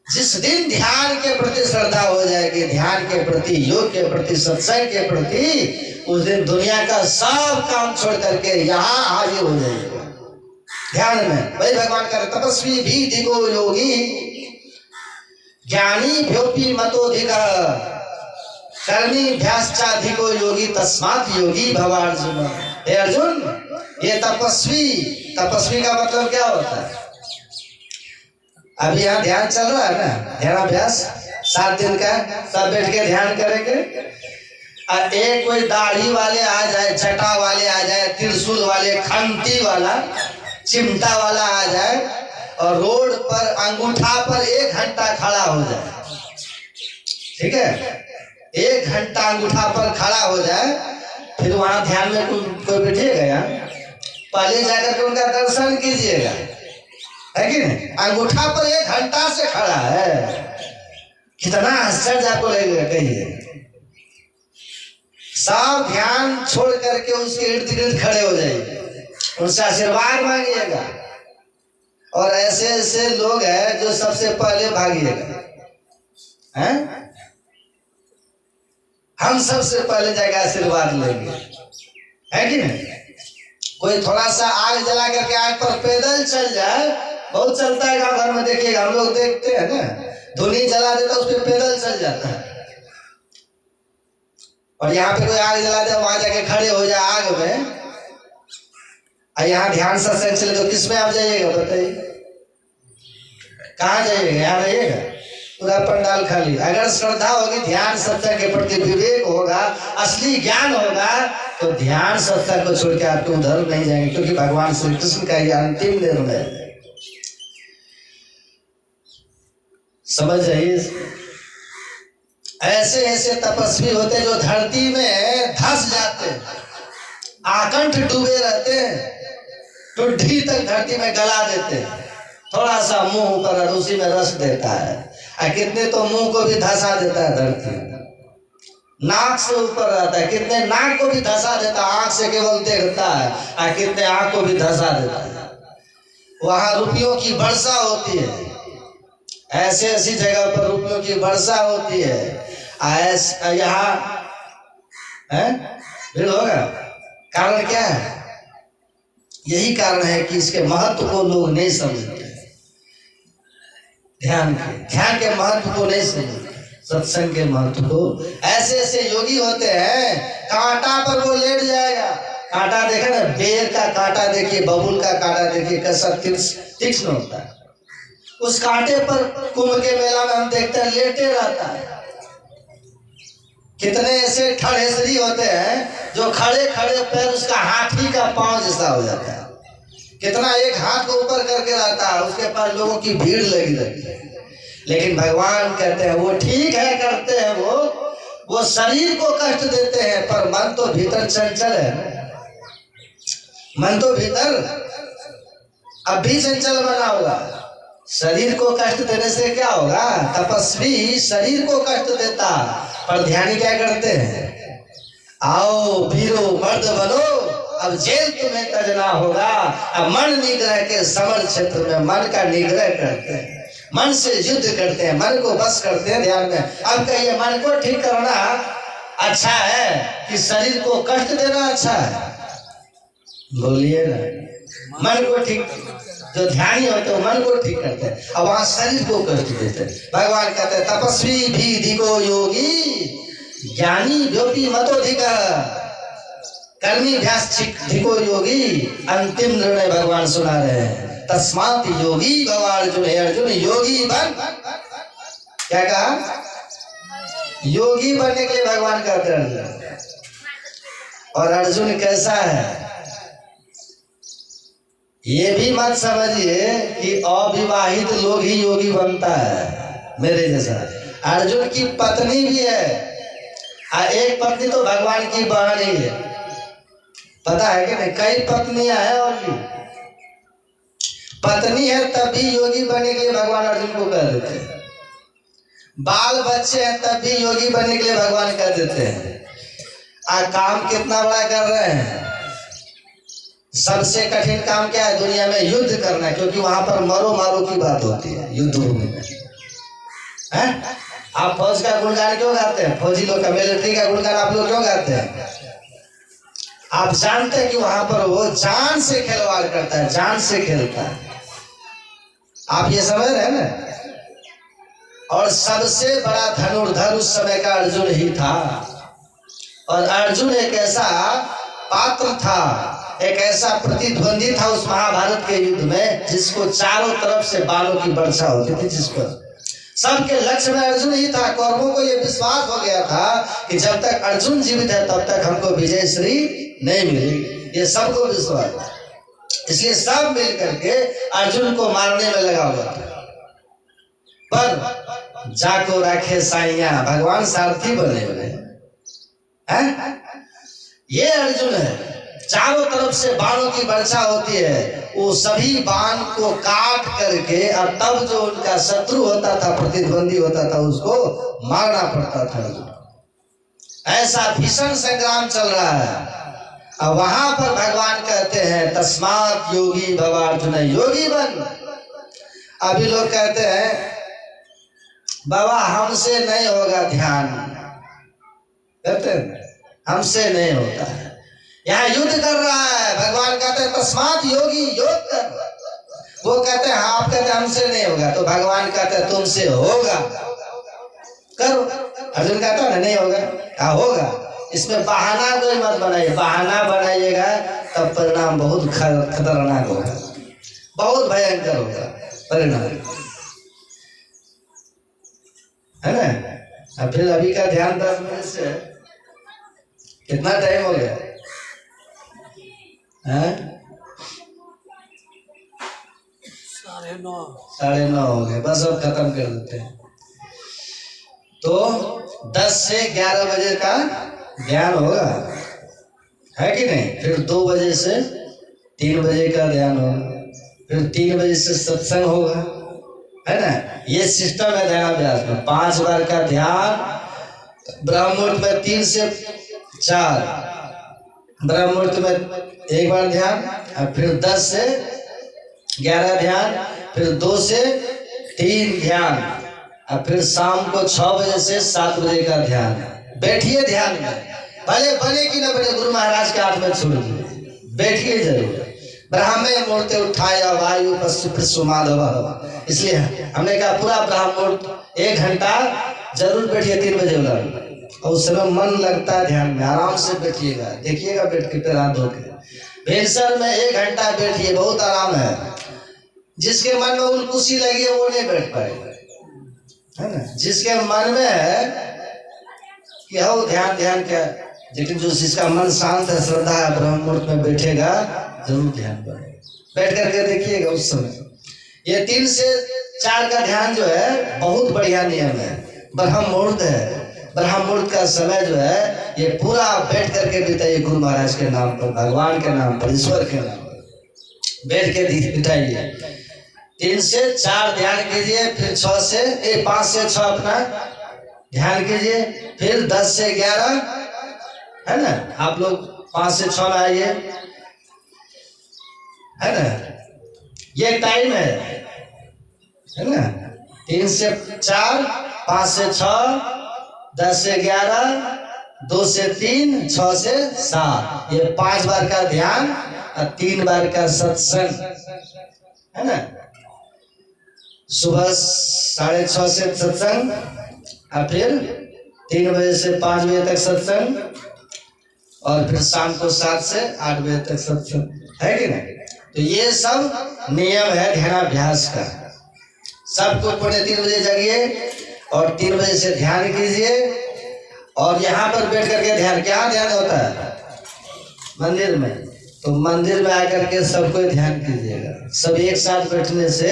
[SPEAKER 1] जिस दिन ध्यान के प्रति श्रद्धा हो जाएगी, ध्यान के प्रति, योग के प्रति, सत्संग के प्रति, उस दिन दुनिया का सब काम छोड़ करके यहाँ हाजिर हो जाएगा। ध्यान में। वही भगवान कह रहे तपस्वी भी धिको योगी ज्ञानी भ्योपी मतोधिक कर्मी भ्याश्चाधिको योगी तस्मात् योगी भवार्जुन। हे अर्जुन, ये तपस्वी का मतलब क्या होता है? अभी यहाँ ध्यान चल रहा है ना, ध्यानाभ्यास 7 दिन का, सब बैठ के ध्यान करेंगे। और एक कोई दाढ़ी वाले आ जाए, जटा वाले आ जाए, त्रिशूल वाले, खंती वाला, चिमटा वाला आ जाए और रोड पर अंगूठा पर 1 घंटा खड़ा हो जाए, ठीक है, 1 घंटा अंगूठा पर खड़ा हो जाए, फिर वहां ध्यान में कोई बैठेगा यार, पहले जाकर के उनका दर्शन कीजिएगा, है कि नहीं? अंगूठा पर 1 घंटा से खड़ा है, कितना आश्चर्य आपको लगेगा, कहिए। सब ध्यान छोड़ करके उसके इर्द गिर्द खड़े हो जाइए, उनसे आशीर्वाद मांगिएगा। और ऐसे ऐसे लोग हैं जो सबसे पहले भागिएगा, हैं? हम सबसे पहले जाकर आशीर्वाद लेंगे, है कि नहीं? कोई थोड़ा सा आग जला करके आग पर पैदल चल जाए, बहुत चलता है गाँव घर में, देखिएगा, हम लोग देखते हैं ना, धुनी जला देता उस पर पैदल चल जाता है। और यहाँ पे कोई आग जला दे, वहां जाके खड़े हो जाए आग में, और यहाँ ध्यान सत्संग चले तो किस में आप जाइएगा बताइए? कहाँ जाइएगा? यहाँ रहिएगा, पूरा पंडाल खाली। अगर श्रद्धा होगी, ध्यान सत्संग के प्रति विवेक होगा, असली ज्ञान होगा, तो ध्यान सत्संग को छोड़ के आप तो उधर नहीं जाएंगे, क्योंकि भगवान श्री कृष्ण का ये अंतिम निर्णय है। समझ जाइए। ऐसे ऐसे तपस्वी होते जो धरती में धस जाते, आकंठ डूबे रहते, टुड्डी तक धरती में गला देते, थोड़ा सा मुंह ऊपर उसी में रस देता है, और कितने तो मुंह को भी धसा देता है धरती, नाक से ऊपर रहता है, कितने नाक को भी धसा देता है, आंख से केवल देखता है, और कितने आंख को भी धसा देता है। वहां रुपयों की वर्षा होती है, ऐसे ऐसी जगह पर रुपयों की वर्षा होती है, यहाँ भीड़ होगा। कारण क्या है? यही कारण है कि इसके महत्व को लोग नहीं समझते, ध्यान के महत्व को नहीं समझते, सत्संग के महत्व को। ऐसे ऐसे योगी होते हैं, कांटा पर वो लेट जाएगा। कांटा देखा ना, बेर का कांटा देखिए, बबूल का कांटा देखिए, कैसा तीक्ष्ण होता है। उस कांटे पर कुंभ के मेला में हम देखते हैं लेटे रहता है। कितने ऐसे ठड़ेसरी होते हैं जो खड़े खड़े पैर उसका हाथी का पांव जैसा हो जाता है, कितना एक हाथ को ऊपर करके रहता है, उसके पास लोगों की भीड़ लगी रहती है। लेकिन भगवान कहते हैं वो ठीक है, करते हैं, वो शरीर को कष्ट देते हैं, पर मन तो भीतर चंचल है, मन तो भीतर अब भी चंचल बना होगा। शरीर को कष्ट देने से क्या होगा? तपस्वी शरीर को कष्ट देता, पर ध्यानी क्या करते हैं? आओ वीरो मर्द बनो, अब जेल तुम्हें तजना होगा। अब मन निग्रह के समर क्षेत्र में मन का निग्रह करते हैं, मन से युद्ध करते हैं, मन को बस करते हैं ध्यान में। अब कहिए, मन को ठीक करना अच्छा है कि शरीर को कष्ट देना अच्छा है? बोलिए ना। मन को ठीक, जो ध्यानी होते हैं मन को ठीक करते हैं, अब वहां शरीर को कष्ट देते हैं। भगवान कहते हैं तपस्वी भी धिको योगी ज्ञानी व्योपी मतोधिक कर्मी धिको योगी। अंतिम निर्णय भगवान सुना रहे हैं, तस्मात् योगी भव अर्जुन। हे अर्जुन, योगी बन। क्या कहा? योगी बनने के लिए भगवान कहते हैं अर्जुन। और अर्जुन कैसा है ये भी मत समझिए कि अविवाहित लोग ही योगी बनता है मेरे जैसा। अर्जुन की पत्नी भी है, और एक पत्नी तो भगवान की बहन ही है, पता है कि नहीं? कई पत्नियां हैं, और भी पत्नी है तभी योगी बनने के लिए भगवान अर्जुन को कह देते हैं। बाल बच्चे हैं तब भी योगी बनने के लिए भगवान कह देते हैं। काम कितना बड़ा कर रहे हैं। सबसे कठिन काम क्या है दुनिया में? युद्ध करना, क्योंकि वहां पर मरो मारो की बात होती है युद्ध भूमि में। आप फौज का गुणगान क्यों गाते हैं? फौजी लोग का, मिलिट्री का गुणगान आप लोग क्यों गाते हैं? आप जानते हैं कि वहां पर वो जान से खिलवाड़ करता है, जान से खेलता है। आप ये समझ रहे हैं ना। और सबसे बड़ा धनुर्धर उस समय का अर्जुन ही था। और अर्जुन एक ऐसा पात्र था, एक ऐसा प्रतिद्वंदी था उस महाभारत के युद्ध में, जिसको चारों तरफ से बाणों की वर्षा होती थी, जिस पर सबके लक्ष्य में अर्जुन ही था। कौरवों को यह विश्वास हो गया था कि जब तक अर्जुन जीवित है तब तक हमको विजय श्री नहीं मिलेगी, ये सबको विश्वास था। इसलिए सब मिल करके अर्जुन को मारने में लगा हुआ था। पर जाको रखे साइया, भगवान सारथी बने हुए हैं। ये अर्जुन है, चारों तरफ से बाणों की वर्षा होती है, वो सभी बाण को काट करके और तब जो उनका शत्रु होता था, प्रतिद्वंदी होता था, उसको मारना पड़ता था। ऐसा भीषण संग्राम चल रहा है। अब वहां पर भगवान कहते हैं तस्मात् योगी भव अर्जुन, योगी बन। अभी लोग कहते हैं बाबा हमसे नहीं होगा ध्यान, कहते हैं हमसे नहीं होता है, यहाँ युद्ध कर रहा है। भगवान कहते हैं तस्मात् योगी, योग कर। वो कहते हैं हाँ, आप कहते हैं हमसे नहीं होगा, तो भगवान कहते हैं तुमसे होगा, करो। अर्जुन कहता है नहीं होगा, हाँ होगा। इसमें बहाना कोई मत बनाइए, बहाना बनाइएगा तब परिणाम बहुत खतरनाक होगा, बहुत भयंकर होगा परिणाम, है ना। अब फिर अभी का ध्यान 10 मिनट से कितना टाइम हो गया है? 9:30 हो गए, बस अब खत्म कर देते हैं। तो 10 से 11 बजे का ध्यान होगा, है कि नहीं। फिर 2 बजे से 3 बजे का ध्यान होगा, फिर 3 बजे से सत्संग होगा, है ना। ये सिस्टम है ध्यानाभ्यास में। 5 बार का ध्यान ब्रह्म मुहूर्त में, 3 से 4 ब्रह्म मुहूर्त में 1 बार ध्यान, और फिर 10 से 11 ध्यान, फिर 2 से 3 ध्यान, और फिर शाम को 6 बजे से 7 बजे का ध्यान। बैठिए ध्यान में, भले बने कि न बने, गुरु महाराज के हाथ में छोड़ दीजिए, बैठिए जरूर। ब्राह्मण मुहूर्त उठाया वायु पशु माधव, इसलिए हमने कहा पूरा ब्राह्मण मुहूर्त 1 घंटा जरूर बैठिए, 3 बजे वाला, और उस समय मन लगता है ध्यान में, आराम से बैठिएगा, देखिएगा बैठ के पैर हाथ धो के। भेलसर में 1 घंटा बैठिए, बहुत आराम है। जिसके मन में उल्कुसी लगी है वो नहीं बैठ पाएगा, है ना। जिसके मन में है कि हो ध्यान ध्यान क्या, लेकिन जो जिसका मन शांत है, श्रद्धा है, ब्रह्म मुहूर्त में बैठेगा, जरूर ध्यान बढ़ेगा। बैठ करके देखिएगा उस समय। ये 3 से 4 का ध्यान जो है बहुत बढ़िया नियम है, ब्रह्म मुहूर्त है। ब्रह्म मुहूर्त का समय जो है ये पूरा बैठ करके बिताइए, गुरु महाराज के नाम पर, भगवान के नाम पर, ईश्वर के नाम पर बैठ के बिताइए। 3 से 4 ध्यान कीजिए, फिर 5 से 6 अपना ध्यान कीजिए, फिर 10 से 11, है ना। आप लोग 5 से 6 में आइए, है ना। ये टाइम है ना। 3 से 4, 5 से 6, 10 से 11, 2 से 3, 6 से 7, ये 5 बार का ध्यान और 3 बार का सत्संग, है ना। सुबह 6:30 से सत्संग, और फिर 3 बजे से 5 बजे तक सत्संग, और फिर शाम को 7 से 8 बजे तक सत्संग, है कि नहीं। तो ये सब नियम है ध्यानाभ्यास का। सबको 3:45 बजे जागिए और 3 बजे से ध्यान कीजिए। और यहाँ पर बैठ करके ध्यान, क्या ध्यान होता है मंदिर में, तो मंदिर में आकर के सबको ध्यान कीजिएगा। सब एक साथ बैठने से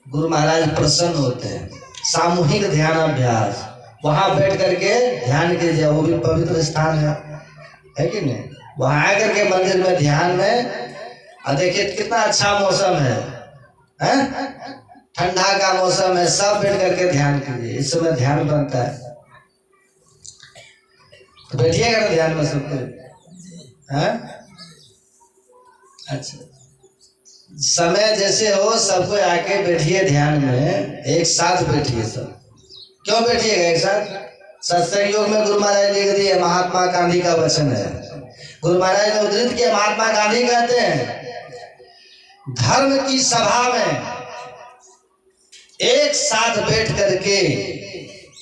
[SPEAKER 1] गुरु महाराज प्रसन्न होते हैं। सामूहिक ध्यानाभ्यास, वहां बैठ करके ध्यान कीजिए, वो भी पवित्र स्थान है कि नहीं। वहां आकर के मंदिर में ध्यान में, और देखिए कितना अच्छा मौसम है, ठंडा का मौसम है, सब बैठ करके ध्यान कीजिए। इस समय ध्यान बनता है, तो बैठिएगा ना ध्यान में सबको, है। अच्छा, समय जैसे हो सबको आके बैठिए ध्यान में, एक साथ बैठिए सब। क्यों बैठिएगा एक साथ? सत्संग योग में गुरु महाराज लिख दिए, महात्मा गांधी का वचन है, गुरु महाराज ने उद्धृत किया, महात्मा गांधी कहते हैं धर्म की सभा में एक साथ बैठ करके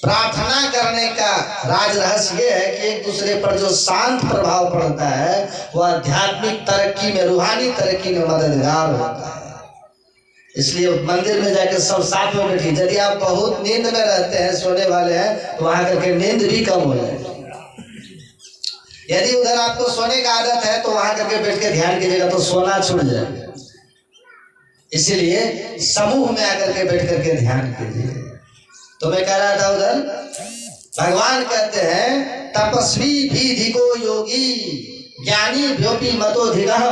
[SPEAKER 1] प्रार्थना करने का राज रहस्य ये है कि एक दूसरे पर जो शांत प्रभाव पड़ता है वह आध्यात्मिक तरक्की में, रूहानी तरक्की में मददगार होता है। इसलिए मंदिर में जाकर सब साथ में बैठिए। यदि आप बहुत नींद में रहते हैं, सोने वाले हैं, तो वहां करके नींद भी कम हो जाए। यदि उधर आपको सोने का आदत है तो वहां करके बैठ के ध्यान कीजिएगा तो सोना छूट जाएगा। इसीलिए समूह में आकर के बैठ करके ध्यान कीजिए। तो मैं कह रहा था उधर भगवान कहते हैं तपस्वी भी धिको योगी ज्ञानी भ्योपी मतोधिकः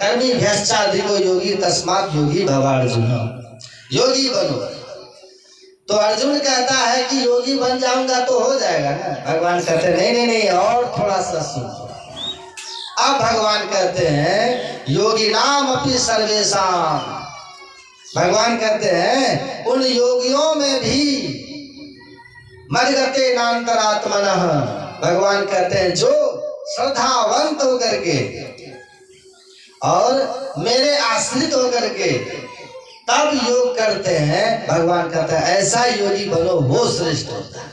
[SPEAKER 1] कर्मी भ्यश्चाधिको योगी तस्मात् योगी भव अर्जुन। योगी बनो। तो अर्जुन कहता है कि योगी बन जाऊंगा तो हो जाएगा ना। भगवान कहते हैं नहीं नहीं नहीं, और थोड़ा सा सुनो। अब भगवान कहते हैं योगी नाम अपनी सर्वेशाम। भगवान कहते हैं उन योगियों में भी मदगते नान्तरात्मनः। भगवान कहते हैं जो श्रद्धावंत होकर के और मेरे आश्रित होकर के तब योग करते हैं। भगवान कहता है ऐसा योगी बनो, वो श्रेष्ठ होता है।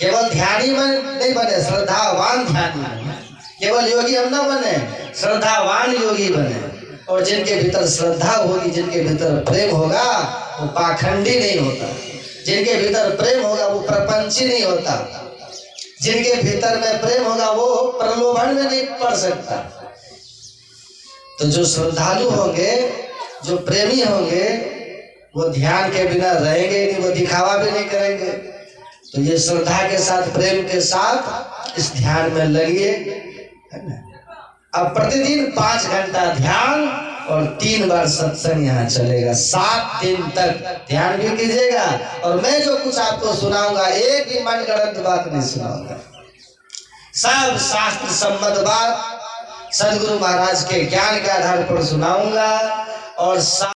[SPEAKER 1] केवल ध्यानी नहीं बने, श्रद्धावान ध्यानी बने। केवल योगी हम न बने, श्रद्धावान योगी बने। और जिनके भीतर श्रद्धा होगी, जिनके भीतर प्रेम होगा, वो पाखंडी नहीं होता। जिनके भीतर प्रेम होगा वो प्रपंची नहीं होता। जिनके भीतर में प्रेम होगा वो प्रलोभन में नहीं पड़ सकता। तो जो श्रद्धालु होंगे, जो प्रेमी होंगे, वो ध्यान के बिना रहेंगे नहीं, वो दिखावा भी नहीं करेंगे। तो ये श्रद्धा के साथ, प्रेम के साथ इस ध्यान में लगिए, है ना। अब प्रतिदिन 5 घंटा ध्यान और 3 बार सत्संग यहाँ चलेगा। 7 दिन तक ध्यान भी कीजिएगा। और मैं जो कुछ आपको सुनाऊंगा एक भी मनगढ़ंत बात नहीं सुनाऊंगा। सब शास्त्र सम्मत बात सदगुरु महाराज के ज्ञान के आधार पर सुनाऊंगा। और